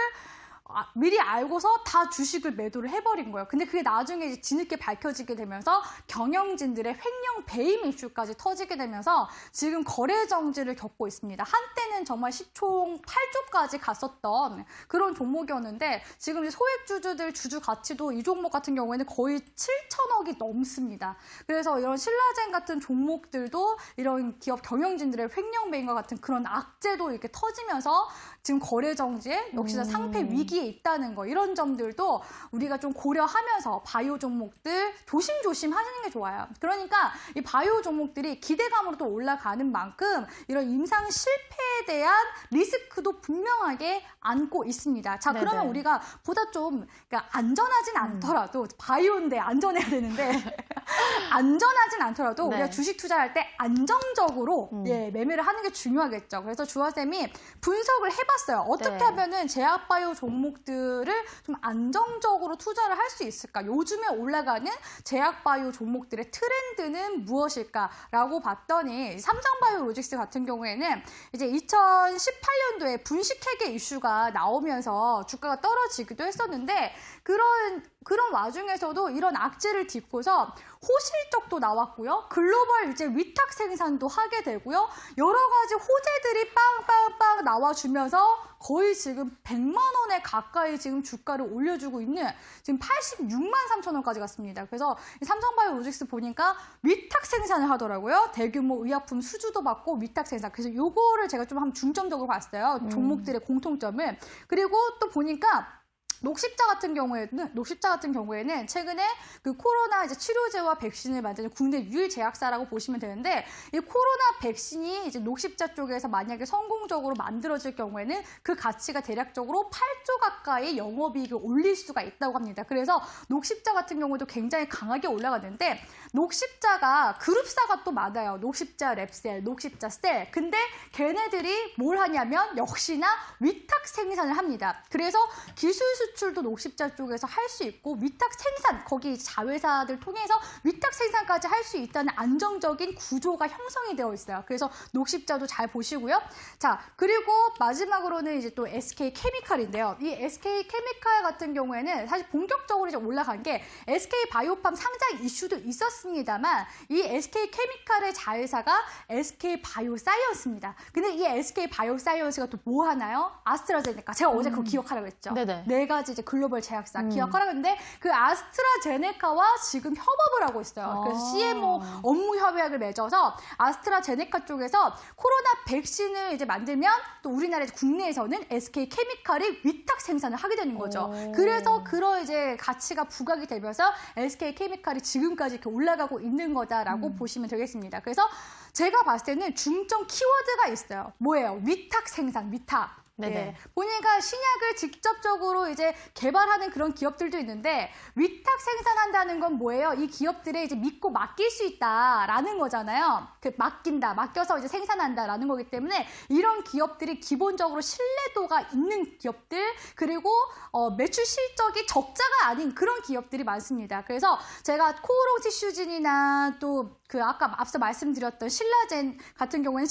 미리 알고서 다 주식을 매도를 해버린 거예요. 근데 그게 나중에 이제 뒤늦게 밝혀지게 되면서 경영진들의 횡령 배임 이슈까지 터지게 되면서 지금 거래 정지를 겪고 있습니다. 한때는 정말 시총 8조까지 갔었던 그런 종목이었는데 지금 이제 소액주주들 주주 가치도 이 종목 같은 경우에는 거의 7천억이 넘습니다. 그래서 이런 신라젠 같은 종목들도 이런 기업 경영진들의 횡령 배임과 같은 그런 악재도 이렇게 터지면서 지금 거래 정지에 역시나 상패 위기에 있다는 거, 이런 점들도 우리가 좀 고려하면서 바이오 종목들 조심조심 하시는 게 좋아요. 그러니까 이 바이오 종목들이 기대감으로 또 올라가는 만큼 이런 임상 실패에 대한 리스크도 분명하게 안고 있습니다. 자, 그러면 네네. 우리가 보다 좀 그러니까 안전하진 않더라도 바이오인데 안전해야 되는데 안전하진 않더라도 네. 우리가 주식 투자할 때 안정적으로 매매를 하는 게 중요하겠죠. 그래서 주화쌤이 분석을 해봤어요. 어떻게 네. 하면은 제약바이오 종목들을 좀 안정적으로 투자를 할 수 있을까? 요즘에 올라가는 제약바이오 종목들의 트렌드는 무엇일까라고 봤더니 삼성바이오로직스 같은 경우에는 이제 2018년도에 분식회계 이슈가 나오면서 주가가 떨어지기도 했었는데 그런 와중에서도 이런 악재를 딛고서 호실적도 나왔고요. 글로벌 이제 위탁 생산도 하게 되고요. 여러 가지 호재들이 빵빵빵 나와주면서 거의 지금 100만 원에 가까이 지금 주가를 올려주고 있는 지금 86만 3천 원까지 갔습니다. 그래서 삼성바이오로직스 보니까 위탁 생산을 하더라고요. 대규모 의약품 수주도 받고 위탁 생산. 그래서 요거를 제가 좀 한번 중점적으로 봤어요. 종목들의 공통점을. 그리고 또 보니까 녹십자 같은 경우에는 최근에 그 코로나 이제 치료제와 백신을 만드는 국내 유일 제약사라고 보시면 되는데, 이 코로나 백신이 이제 녹십자 쪽에서 만약에 성공적으로 만들어질 경우에는 그 가치가 대략적으로 8조 가까이 영업이익을 올릴 수가 있다고 합니다. 그래서 녹십자 같은 경우도 굉장히 강하게 올라가는데, 녹십자가 그룹사가 또 많아요. 녹십자 랩셀, 녹십자 셀. 근데 걔네들이 뭘 하냐면 역시나 위탁 생산을 합니다. 그래서 기술 수출도 녹십자 쪽에서 할 수 있고 위탁 생산, 거기 자회사들 통해서 위탁 생산까지 할 수 있다는 안정적인 구조가 형성이 되어 있어요. 그래서 녹십자도 잘 보시고요. 자, 그리고 마지막으로는 이제 또 SK 케미칼인데요. 이 SK 케미칼 같은 경우에는 사실 본격적으로 이제 올라간 게 SK 바이오팜 상장 이슈도 있었습니다만, 이 SK 케미칼의 자회사가 SK 바이오사이언스입니다. 근데 이 SK 바이오사이언스가 또 뭐 하나요? 아스트라제네카. 제가 어제 그거 기억하라고 했죠. 네네. 네 가지 이제 글로벌 제약사 기억하라고 했는데, 그 아스트라제네카와 지금 협업을 하고 있어요. 그래서 CMO 업무 협약을 맺어서 아스트라제네카 쪽에서 코로나 백신을 이제 만들면 또 우리나라 국내에서는 SK 케미칼이 위탁 생산을 하게 되는 거죠. 그래서 그런 이제 가치가 부각이 되면서 SK 케미칼이 지금까지 이렇게 올라가고 있는 거다라고 보시면 되겠습니다. 그래서 제가 봤을 때는 중점 키워드가 있어요. 뭐예요? 위탁 생산, 위탁. 네네. 예. 보니까 신약을 직접적으로 이제 개발하는 그런 기업들도 있는데, 위탁 생산한다는 건 뭐예요? 이 기업들에 이제 믿고 맡길 수 있다라는 거잖아요. 그 맡겨서 이제 생산한다라는 거기 때문에 이런 기업들이 기본적으로 신뢰도가 있는 기업들, 그리고 매출 실적이 적자가 아닌 그런 기업들이 많습니다. 그래서 제가 코오롱 티슈진이나 또 그 아까 앞서 말씀드렸던 신라젠 같은 경우에는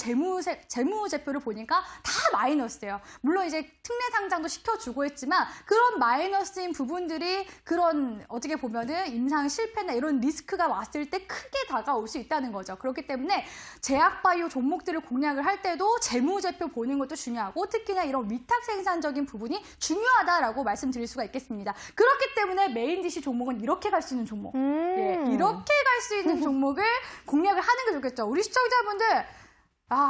재무제표를 보니까 다 마이너스예요. 물론 이제 특례 상장도 시켜주고 했지만 그런 마이너스인 부분들이 그런 어떻게 보면은 임상 실패나 이런 리스크가 왔을 때 크게 다가올 수 있다는 거죠. 그렇기 때문에 제약바이오 종목들을 공략을 할 때도 재무제표 보는 것도 중요하고, 특히나 이런 위탁 생산적인 부분이 중요하다라고 말씀드릴 수가 있겠습니다. 그렇기 때문에 메인 DC 종목은 이렇게 갈 수 있는 종목, 이렇게 갈 수 있는 종목을 공략을 하는 게 좋겠죠. 우리 시청자분들,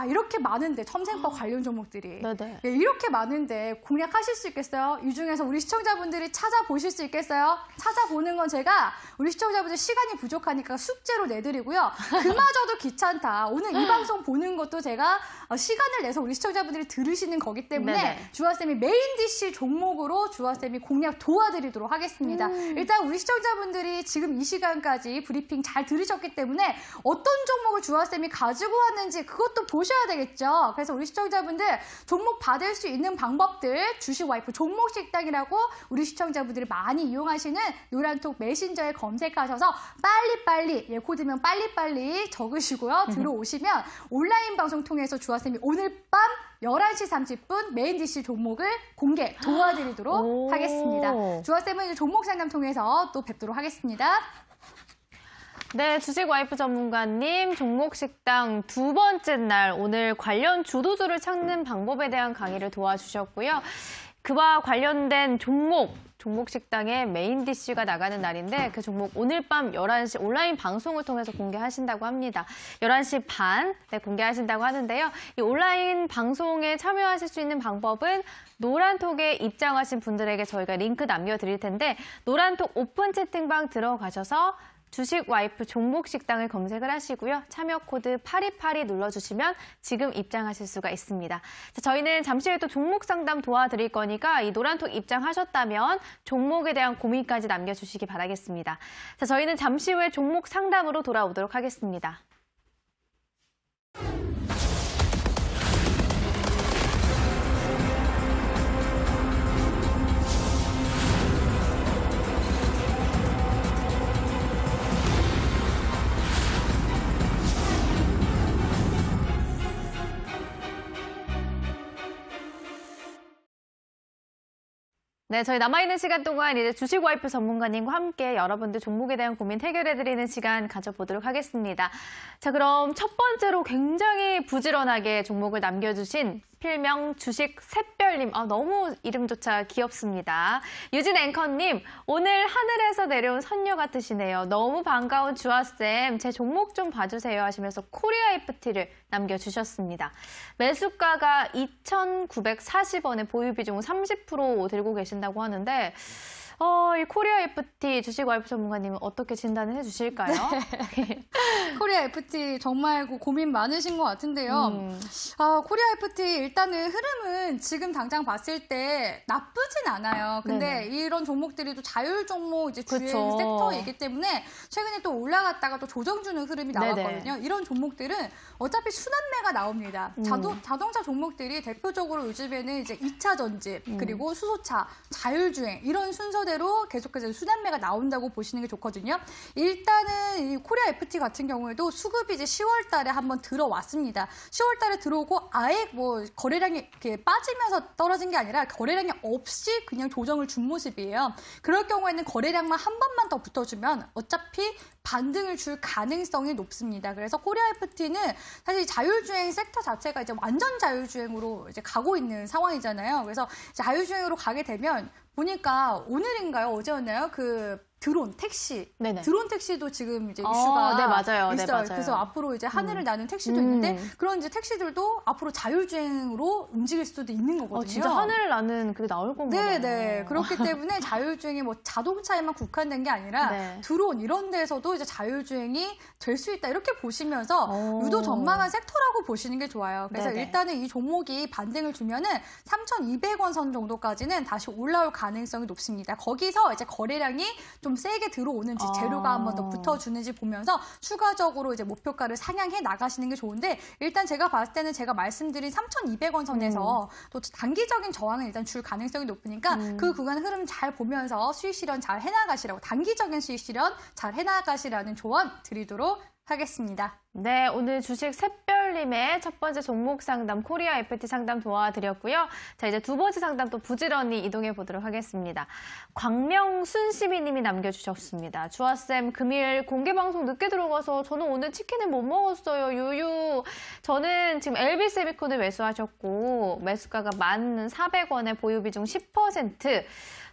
이렇게 많은데, 첨생법 관련 종목들이. 네네. 이렇게 많은데 공략하실 수 있겠어요? 이 중에서 우리 시청자분들이 찾아보실 수 있겠어요? 찾아보는 건 제가 우리 시청자분들 시간이 부족하니까 숙제로 내드리고요. 그마저도 귀찮다. 오늘 이 방송 보는 것도 제가 시간을 내서 우리 시청자분들이 들으시는 거기 때문에 네네. 주화쌤이 메인 DC 종목으로 주화쌤이 공략 도와드리도록 하겠습니다. 일단 우리 시청자분들이 지금 이 시간까지 브리핑 잘 들으셨기 때문에 어떤 종목을 주화쌤이 가지고 왔는지 그것도 보셔야 되겠죠. 그래서 우리 시청자분들 종목 받을 수 있는 방법들 주식 와이프 종목 식당이라고 우리 시청자분들이 많이 이용하시는 노란톡 메신저에 검색하셔서 빨리빨리 코드명 빨리빨리 적으시고요. 들어오시면 온라인 방송 통해서 주아쌤이 오늘 밤 11시 30분 메인 DC 종목을 공개 도와드리도록 하겠습니다. 주아쌤은 이제 종목 상담 통해서 또 뵙도록 하겠습니다. 네, 주식 와이프 전문가님, 종목 식당 두 번째 날 오늘 관련 주도주를 찾는 방법에 대한 강의를 도와주셨고요. 그와 관련된 종목 식당의 메인 DC가 나가는 날인데 그 종목 오늘 밤 11시 온라인 방송을 통해서 공개하신다고 합니다. 11시 반 공개하신다고 하는데요. 이 온라인 방송에 참여하실 수 있는 방법은 노란톡에 입장하신 분들에게 저희가 링크 남겨드릴 텐데 노란톡 오픈 채팅방 들어가셔서 주식 와이프 종목 식당을 검색을 하시고요. 참여 코드 8282 눌러주시면 지금 입장하실 수가 있습니다. 자, 저희는 잠시 후에 또 종목 상담 도와드릴 거니까 이 노란톡 입장하셨다면 종목에 대한 고민까지 남겨주시기 바라겠습니다. 자, 저희는 잠시 후에 종목 상담으로 돌아오도록 하겠습니다. 네, 저희 남아있는 시간 동안 이제 주식 와이프 전문가님과 함께 여러분들 종목에 대한 고민 해결해드리는 시간 가져보도록 하겠습니다. 자, 그럼 첫 번째로 굉장히 부지런하게 종목을 남겨주신 필명 주식 샛별님, 너무 이름조차 귀엽습니다. 유진 앵커님, 오늘 하늘에서 내려온 선녀 같으시네요. 너무 반가운 주아쌤, 제 종목 좀 봐주세요 하시면서 코리아 FT를 남겨주셨습니다. 매수가가 2,940원에 보유 비중은 30% 들고 계신다고 하는데 이 코리아 FT 주식 와이프 전문가님은 어떻게 진단을 해주실까요? 네. 코리아 FT 정말 고민 많으신 것 같은데요. 코리아 FT 일단은 흐름은 지금 당장 봤을 때 나쁘진 않아요. 근데 네네. 이런 종목들이 또 자율 종목 이제 주요 그쵸. 섹터이기 때문에 최근에 또 올라갔다가 또 조정 주는 흐름이 네네. 나왔거든요. 이런 종목들은 어차피 순환매가 나옵니다. 자동차 종목들이 대표적으로 요즘에는 이제 2차 전지 그리고 수소차, 자율주행 이런 순서대로 계속해서 순환매가 나온다고 보시는 게 좋거든요. 일단은 이 코리아 FT 같은 경우에도 수급이 이제 10월 달에 한번 들어왔습니다. 10월 달에 들어오고 아예 뭐 거래량이 이렇게 빠지면서 떨어진 게 아니라 거래량이 없이 그냥 조정을 준 모습이에요. 그럴 경우에는 거래량만 한 번만 더 붙어주면 어차피 반등을 줄 가능성이 높습니다. 그래서 코리아 FT는 사실 자율주행 섹터 자체가 이제 완전 자율주행으로 이제 가고 있는 상황이잖아요. 그래서 자율주행으로 가게 되면 보니까 오늘인가요? 어제였나요? 그 드론 택시, 네네. 드론 택시도 지금 이제 이슈가 네, 맞아요. 있어요. 네, 맞아요. 그래서 앞으로 이제 하늘을 나는 택시도 있는데 그런 이제 택시들도 앞으로 자율주행으로 움직일 수도 있는 거거든요. 진짜 하늘을 나는 그게 나올 건가요? 네. 그렇기 때문에 자율주행이 뭐 자동차에만 국한된 게 아니라 네. 드론 이런 데서도 이제 자율주행이 될 수 있다 이렇게 보시면서 유도 전망한 섹터라고 보시는 게 좋아요. 그래서 네네. 일단은 이 종목이 반등을 주면은 3,200원 선 정도까지는 다시 올라올 가능성이 높습니다. 거기서 이제 거래량이 좀 세게 들어오는지 재료가 한 번 더 붙어주는지 보면서 추가적으로 이제 목표가를 상향해 나가시는 게 좋은데 일단 제가 봤을 때는 제가 말씀드린 3,200원 선에서 또 단기적인 저항은 일단 줄 가능성이 높으니까 그 구간 흐름 잘 보면서 수익 실현 잘 해나가시라고 단기적인 수익 실현 잘 해나가시라는 조언 드리도록 하겠습니다. 네, 오늘 주식 샛별님의 첫 번째 종목 상담 코리아 FT 상담 도와드렸고요. 자, 이제 두 번째 상담 또 부지런히 이동해 보도록 하겠습니다. 광명순시비님이 남겨주셨습니다. 주아쌤, 금일 공개방송 늦게 들어가서 저는 오늘 치킨을 못 먹었어요. 유유. 저는 지금 LB세미콘을 매수하셨고 매수가가 1,400원에 보유 비중 10%.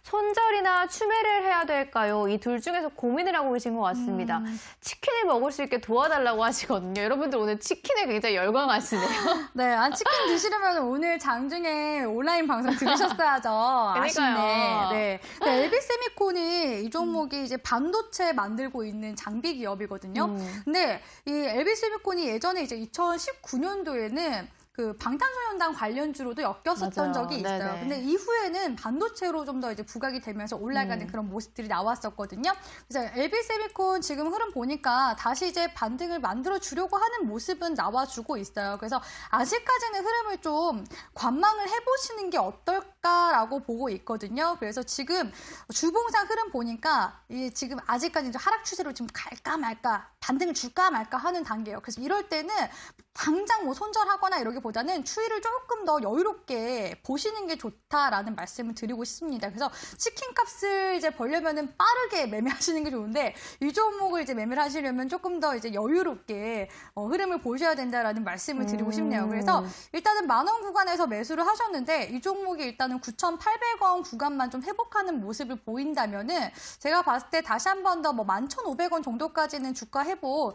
손절이나 추매를 해야 될까요? 이 둘 중에서 고민을 하고 계신 것 같습니다. 치킨을 먹을 수 있게 도와달라고 하시거든요. 여러분들 오늘 치킨에 굉장히 열광하시네요. 네, 치킨 드시려면 오늘 장중에 온라인 방송 들으셨어야죠. 아쉽네. 네. LB세미콘이 이 종목이 이제 반도체 만들고 있는 장비 기업이거든요. 근데 이 LB세미콘이 예전에 이제 2019년도에는 그 방탄소년단 관련주로도 엮였었던 맞아요. 적이 있어요. 네네. 근데 이후에는 반도체로 좀 더 이제 부각이 되면서 올라가는 그런 모습들이 나왔었거든요. 그래서 LB세미콘 지금 흐름 보니까 다시 이제 반등을 만들어 주려고 하는 모습은 나와주고 있어요. 그래서 아직까지는 흐름을 좀 관망을 해보시는 게 어떨까라고 보고 있거든요. 그래서 지금 주봉상 흐름 보니까 지금 아직까지 좀 하락 추세로 지금 갈까 말까, 반등을 줄까 말까 하는 단계예요. 그래서 이럴 때는 당장 뭐 손절하거나 이러기보다는 추이를 조금 더 여유롭게 보시는 게 좋다라는 말씀을 드리고 싶습니다. 그래서 치킨 값을 이제 벌려면은 빠르게 매매하시는 게 좋은데 이 종목을 이제 매매를 하시려면 조금 더 이제 여유롭게 흐름을 보셔야 된다라는 말씀을 드리고 싶네요. 그래서 일단은 10,000원 구간에서 매수를 하셨는데 이 종목이 일단은 9,800원 구간만 좀 회복하는 모습을 보인다면은 제가 봤을 때 다시 한 번 더 뭐 11,500원 정도까지는 주가 회복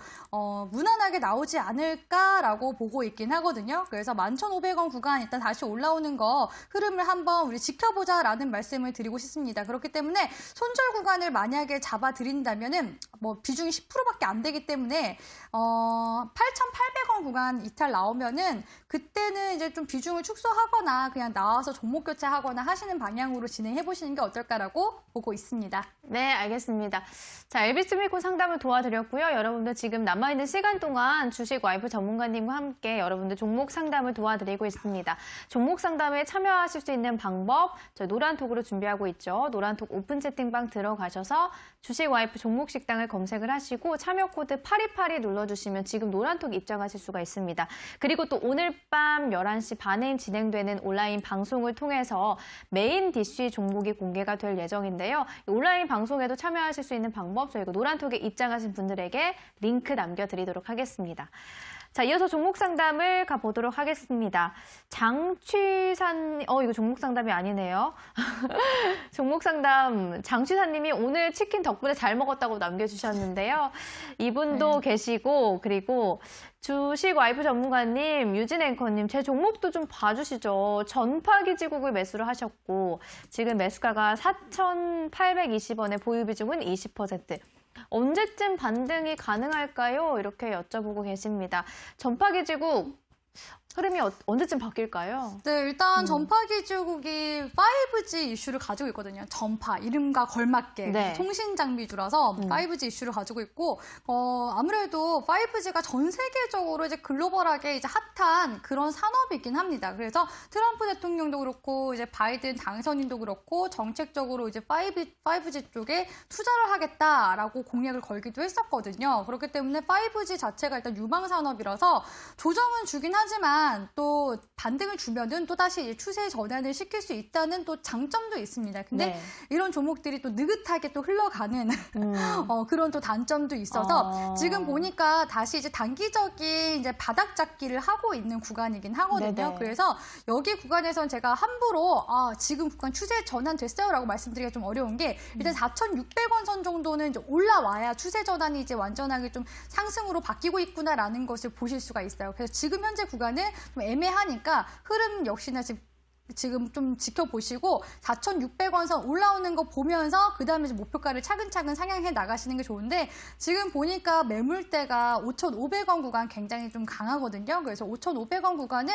무난하게 나오지 않을까라고 보고 있긴 하거든요. 그래서 11,500원 구간 일단 다시 올라오는 거 흐름을 한번 우리 지켜보자라는 말씀을 드리고 싶습니다. 그렇기 때문에 손절 구간을 만약에 잡아드린다면은 뭐 비중이 10%밖에 안 되기 때문에 8,800원 구간 이탈 나오면은 그때는 이제 좀 비중을 축소하거나 그냥 나와서 종목 교체하거나 하시는 방향으로 진행해 보시는 게 어떨까라고 보고 있습니다. 네, 알겠습니다. 자, LB세미콘 상담을 도와드렸고요. 여러분들 지금 남아있는 시간 동안 주식 와이프 전문가님과 함께 여러분들 종목 상담을 도와드리고 있습니다. 종목 상담에 참여하실 수 있는 방법, 저희 노란톡으로 준비하고 있죠. 노란톡 오픈 채팅방 들어가셔서 주식 와이프 종목 식당을 검색을 하시고 참여 코드 8282 눌러주시면 지금 노란톡 입장하실 수가 있습니다. 그리고 또 오늘 밤 11시 반에 진행되는 온라인 방송을 통해서 메인 DC 종목이 공개가 될 예정인데요. 온라인 방송에도 참여하실 수 있는 방법 저희가 노란톡에 입장하신 분들에게 링크 남겨드리도록 하겠습니다. 자, 이어서 종목 상담을 가보도록 하겠습니다. 장취산, 이거 종목 상담이 아니네요. 종목 상담, 장취사님이 오늘 치킨 덕분에 잘 먹었다고 남겨주셨는데요. 이분도 계시고, 그리고 주식 와이프 전문가님, 유진 앵커님, 제 종목도 좀 봐주시죠. 전파기지국을 매수를 하셨고, 지금 매수가가 4,820원에 보유 비중은 20%. 언제쯤 반등이 가능할까요? 이렇게 여쭤보고 계십니다. 전파기지국 흐름이 언제쯤 바뀔까요? 네, 일단 전파기지국이 5G 이슈를 가지고 있거든요. 전파, 이름과 걸맞게 네. 통신 장비주라서 5G 이슈를 가지고 있고, 아무래도 5G가 전 세계적으로 이제 글로벌하게 이제 핫한 그런 산업이긴 합니다. 그래서 트럼프 대통령도 그렇고, 이제 바이든 당선인도 그렇고, 정책적으로 이제 5G 쪽에 투자를 하겠다라고 공약을 걸기도 했었거든요. 그렇기 때문에 5G 자체가 일단 유망 산업이라서 조정은 주긴 하지만 또 반등을 주면은 또 다시 이제 추세 전환을 시킬 수 있다는 또 장점도 있습니다. 근데 네. 이런 종목들이 또 느긋하게 또 흘러가는 그런 또 단점도 있어서 지금 보니까 다시 이제 단기적인 이제 바닥 잡기를 하고 있는 구간이긴 하거든요. 네네. 그래서 여기 구간에선 제가 함부로 지금 구간 추세 전환됐어요라고 말씀드리기가 좀 어려운 게 일단 4,600원 선 정도는 이제 올라와야 추세 전환이 이제 완전하게 좀 상승으로 바뀌고 있구나라는 것을 보실 수가 있어요. 그래서 지금 현재 구간은 좀 애매하니까 흐름 역시나 지금 좀 지켜보시고 4,600원 선 올라오는 거 보면서 그다음에 이제 목표가를 차근차근 상향해 나가시는 게 좋은데 지금 보니까 매물대가 5,500원 구간 굉장히 좀 강하거든요. 그래서 5,500원 구간을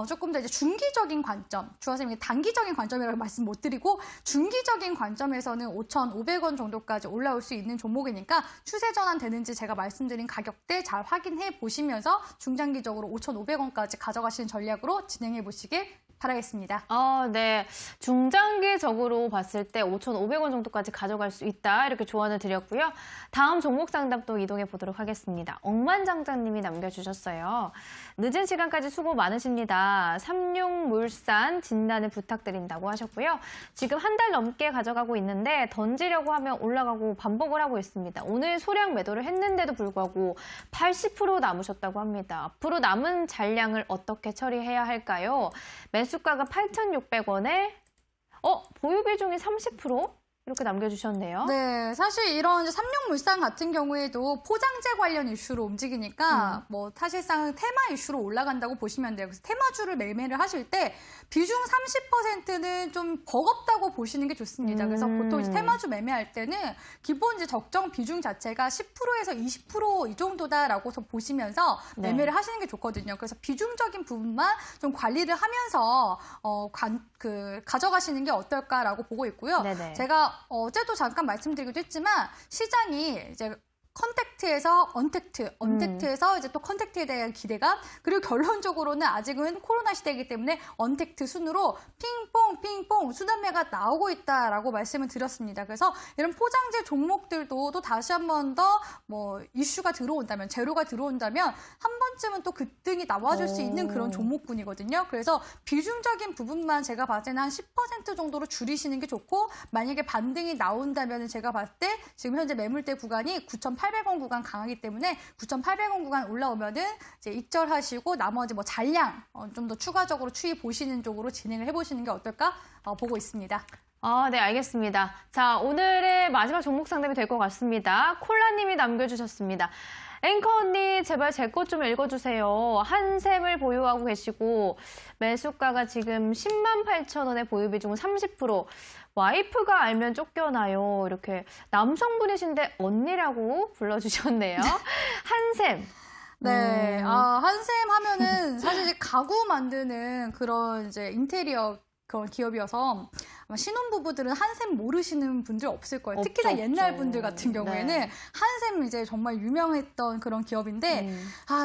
조금 더 이제 중기적인 관점, 주어서 단기적인 관점이라고 말씀 못 드리고 중기적인 관점에서는 5,500원 정도까지 올라올 수 있는 종목이니까 추세 전환 되는지 제가 말씀드린 가격대 잘 확인해 보시면서 중장기적으로 5,500원까지 가져가시는 전략으로 진행해 보시길 바라겠습니다. 네. 중장기적으로 봤을 때 5,500원 정도까지 가져갈 수 있다. 이렇게 조언을 드렸고요. 다음 종목 상담 또 이동해 보도록 하겠습니다. 억만장자님이 남겨주셨어요. 늦은 시간까지 수고 많으십니다. 삼육물산 진단을 부탁드린다고 하셨고요. 지금 한 달 넘게 가져가고 있는데 던지려고 하면 올라가고 반복을 하고 있습니다. 오늘 소량 매도를 했는데도 불구하고 80% 남으셨다고 합니다. 앞으로 남은 잔량을 어떻게 처리해야 할까요? 매수가가 8,600원에 보유 비중이 30%? 이렇게 남겨주셨네요. 네, 사실 이런 삼룡물산 같은 경우에도 포장재 관련 이슈로 움직이니까 뭐 사실상 테마 이슈로 올라간다고 보시면 돼요. 그래서 테마주를 매매를 하실 때 비중 30%는 좀 버겁다고 보시는 게 좋습니다. 그래서 보통 이제 테마주 매매할 때는 기본 이제 적정 비중 자체가 10%에서 20% 이 정도다라고 보시면서 네. 매매를 하시는 게 좋거든요. 그래서 비중적인 부분만 좀 관리를 하면서 가져가시는 게 어떨까라고 보고 있고요. 네네. 제가 어제도 잠깐 말씀드리기도 했지만 시장이 이제 컨택트에서 언택트에서 이제 또 컨택트에 대한 기대감, 그리고 결론적으로는 아직은 코로나 시대이기 때문에 언택트 순으로 핑퐁 순환매가 나오고 있다라고 말씀을 드렸습니다. 그래서 이런 포장재 종목들도 또 다시 한 번 더 뭐 이슈가 들어온다면, 재료가 들어온다면 한 번쯤은 또 급등이 나와줄 수 있는 그런 종목군이거든요. 그래서 비중적인 부분만 제가 봤을 때는 한 10% 정도로 줄이시는 게 좋고, 만약에 반등이 나온다면 제가 봤을 때 지금 현재 매물대 구간이 9,800원 구간 강하기 때문에 9,800원 구간 올라오면은 이제 익절하시고 나머지 뭐 잔량 좀 더 추가적으로 추이 보시는 쪽으로 진행을 해보시는 게 어떨까 보고 있습니다. 네, 알겠습니다. 자, 오늘의 마지막 종목 상담이 될 것 같습니다. 콜라님이 남겨주셨습니다. 앵커 언니, 제발 제 것 좀 읽어주세요. 한샘을 보유하고 계시고 매수가가 지금 108,000원에 보유 비중은 30%. 와이프가 알면 쫓겨나요. 이렇게 남성분이신데 언니라고 불러주셨네요. 한샘. 네, 한샘 하면은 사실 이제 가구 만드는 그런 이제 인테리어 그런 기업이어서 아마 신혼부부들은 한샘 모르시는 분들 없을 거예요. 특히나 옛날 분들 같은 경우에는 네. 한샘 이제 정말 유명했던 그런 기업인데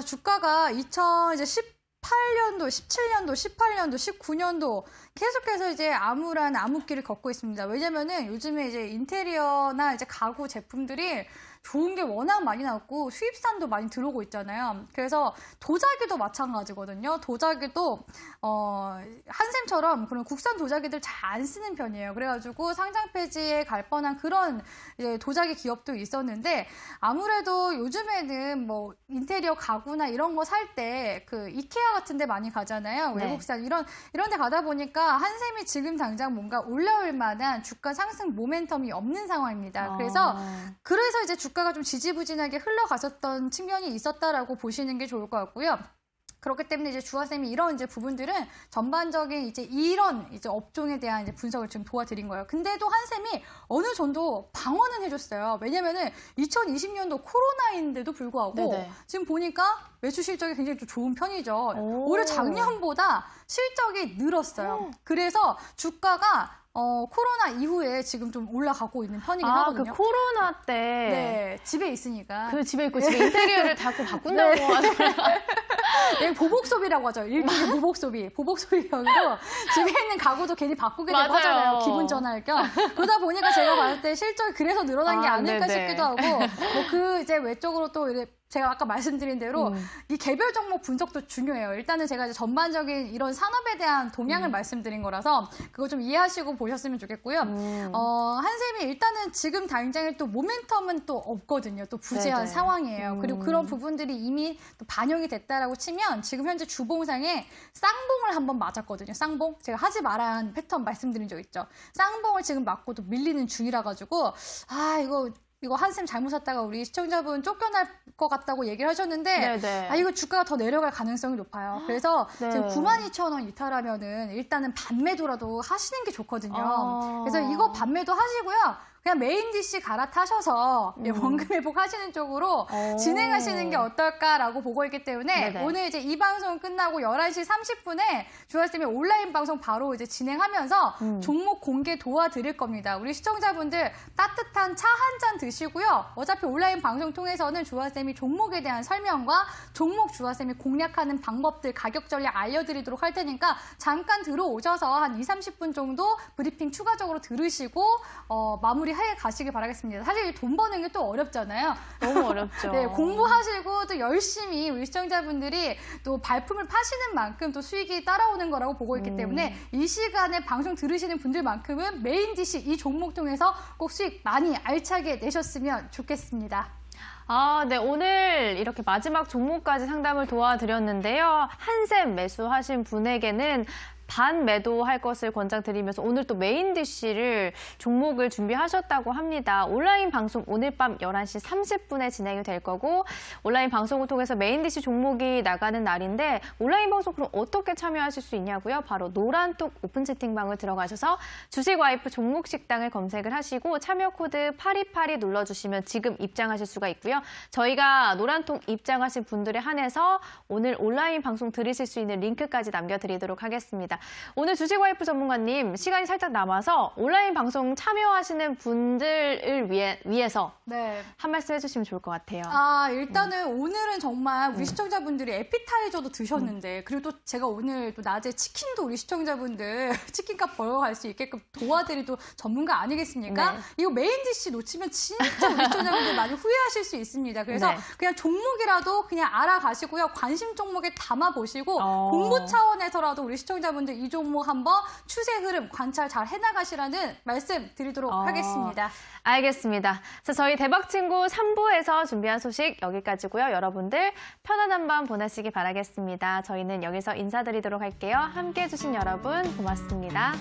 주가가 2018년도, 17년도, 18년도, 19년도 계속해서 이제 암울한 암흑기를 걷고 있습니다. 왜냐면은 요즘에 이제 인테리어나 이제 가구 제품들이 좋은 게 워낙 많이 나왔고 수입산도 많이 들어오고 있잖아요. 그래서 도자기도 마찬가지거든요. 도자기도 한샘처럼 그런 국산 도자기들 잘 안 쓰는 편이에요. 그래가지고 상장 폐지에 갈 뻔한 그런 이제 도자기 기업도 있었는데, 아무래도 요즘에는 뭐 인테리어 가구나 이런 거 살 때 그 이케아 같은 데 많이 가잖아요. 네. 외국산 이런 데 가다 보니까 한샘이 지금 당장 뭔가 올라올 만한 주가 상승 모멘텀이 없는 상황입니다. 그래서 이제 주가가 좀 지지부진하게 흘러갔었던 측면이 있었다라고 보시는 게 좋을 것 같고요. 그렇기 때문에 이제 주화쌤이 이런 이제 부분들은 전반적인 이제 이런 이제 업종에 대한 이제 분석을 지금 도와드린 거예요. 근데도 한샘이 어느 정도 방어는 해줬어요. 왜냐면은 2020년도 코로나인데도 불구하고 네네. 지금 보니까 매출 실적이 굉장히 좀 좋은 편이죠. 오히려 작년보다 실적이 늘었어요. 그래서 주가가 코로나 이후에 지금 좀 올라가고 있는 편이긴 하거든요. 그 코로나 때. 네, 집에 있으니까. 그 집에 있고 집에 인테리어를 자꾸 바꾼다고 네. 하더라고요. 네, 보복소비라고 하죠. 일종의 보복소비. 보복소비형으로 집에 있는 가구도 괜히 바꾸게 되고 맞아요. 하잖아요. 기분 전환할 겸. 그러다 보니까 제가 봤을 때 실적이 그래서 늘어난 게 아닐까 네네. 싶기도 하고, 뭐 그 이제 외적으로 또 이제 제가 아까 말씀드린 대로 이 개별 종목 분석도 중요해요. 일단은 제가 이제 전반적인 이런 산업에 대한 동향을 말씀드린 거라서 그거 좀 이해하시고 보셨으면 좋겠고요. 한샘이 일단은 지금 당장에 또 모멘텀은 또 없거든요. 또 부재한 네네. 상황이에요. 그리고 그런 부분들이 이미 또 반영이 됐다라고 치면 지금 현재 주봉상에 쌍봉을 한번 맞았거든요. 쌍봉. 제가 하지 말아야 하는 패턴 말씀드린 적 있죠. 쌍봉을 지금 맞고 또 밀리는 중이라 가지고 이거 한샘 잘못 샀다가 우리 시청자분 쫓겨날 것 같다고 얘기를 하셨는데, 네네. 이거 주가가 더 내려갈 가능성이 높아요. 그래서 네. 지금 92,000원 이탈하면은 일단은 반매도라도 하시는 게 좋거든요. 그래서 이거 반매도 하시고요. 그냥 메인 DC 갈아타셔서 원금 회복하시는 쪽으로 진행하시는 게 어떨까라고 보고 있기 때문에 네네. 오늘 이제 이 방송 끝나고 11시 30분에 주화쌤이 온라인 방송 바로 이제 진행하면서 종목 공개 도와드릴 겁니다. 우리 시청자분들 따뜻한 차 한 잔 드시고요. 어차피 온라인 방송 통해서는 주화쌤이 종목에 대한 설명과 종목 주화쌤이 공략하는 방법들, 가격 전략 알려드리도록 할 테니까 잠깐 들어오셔서 한 20-30분 정도 브리핑 추가적으로 들으시고 마무리해 가시길 바라겠습니다. 사실 돈 버는 게 또 어렵잖아요. 너무 어렵죠. 네, 공부하시고 또 열심히 우리 시청자분들이 또 발품을 파시는 만큼 또 수익이 따라오는 거라고 보고 있기 때문에 이 시간에 방송 들으시는 분들만큼은 메인 DC 이 종목 통해서 꼭 수익 많이 알차게 내셨으면 좋겠습니다. 네. 오늘 이렇게 마지막 종목까지 상담을 도와드렸는데요. 한샘 매수하신 분에게는 반매도할 것을 권장드리면서 오늘 또 메인 디쉬를 종목을 준비하셨다고 합니다. 온라인 방송 오늘 밤 11시 30분에 진행이 될 거고 온라인 방송을 통해서 메인 디쉬 종목이 나가는 날인데 온라인 방송 그럼 어떻게 참여하실 수 있냐고요? 바로 노란톡 오픈 채팅방을 들어가셔서 주식 와이프 종목 식당을 검색을 하시고 참여 코드 8282 눌러주시면 지금 입장하실 수가 있고요. 저희가 노란톡 입장하신 분들에 한해서 오늘 온라인 방송 들으실 수 있는 링크까지 남겨드리도록 하겠습니다. 오늘 주식 와이프 전문가님 시간이 살짝 남아서 온라인 방송 참여하시는 분들을 위해서 네. 한 말씀 해주시면 좋을 것 같아요. 일단은 오늘은 정말 우리 시청자분들이 에피타이저도 드셨는데 그리고 또 제가 오늘 또 낮에 치킨도 우리 시청자분들 치킨값 벌어갈 수 있게끔 도와드리도 전문가 아니겠습니까? 네. 이거 메인 디시 놓치면 진짜 우리 시청자분들 많이 후회하실 수 있습니다. 그래서 네. 그냥 종목이라도 그냥 알아가시고요. 관심 종목에 담아보시고 어. 공부 차원에서라도 우리 시청자분들 이 종목 한번 추세 흐름 관찰 잘 해나가시라는 말씀 드리도록 하겠습니다. 알겠습니다. 자, 저희 대박친구 3부에서 준비한 소식 여기까지고요. 여러분들 편안한 밤 보내시기 바라겠습니다. 저희는 여기서 인사드리도록 할게요. 함께해 주신 여러분 고맙습니다.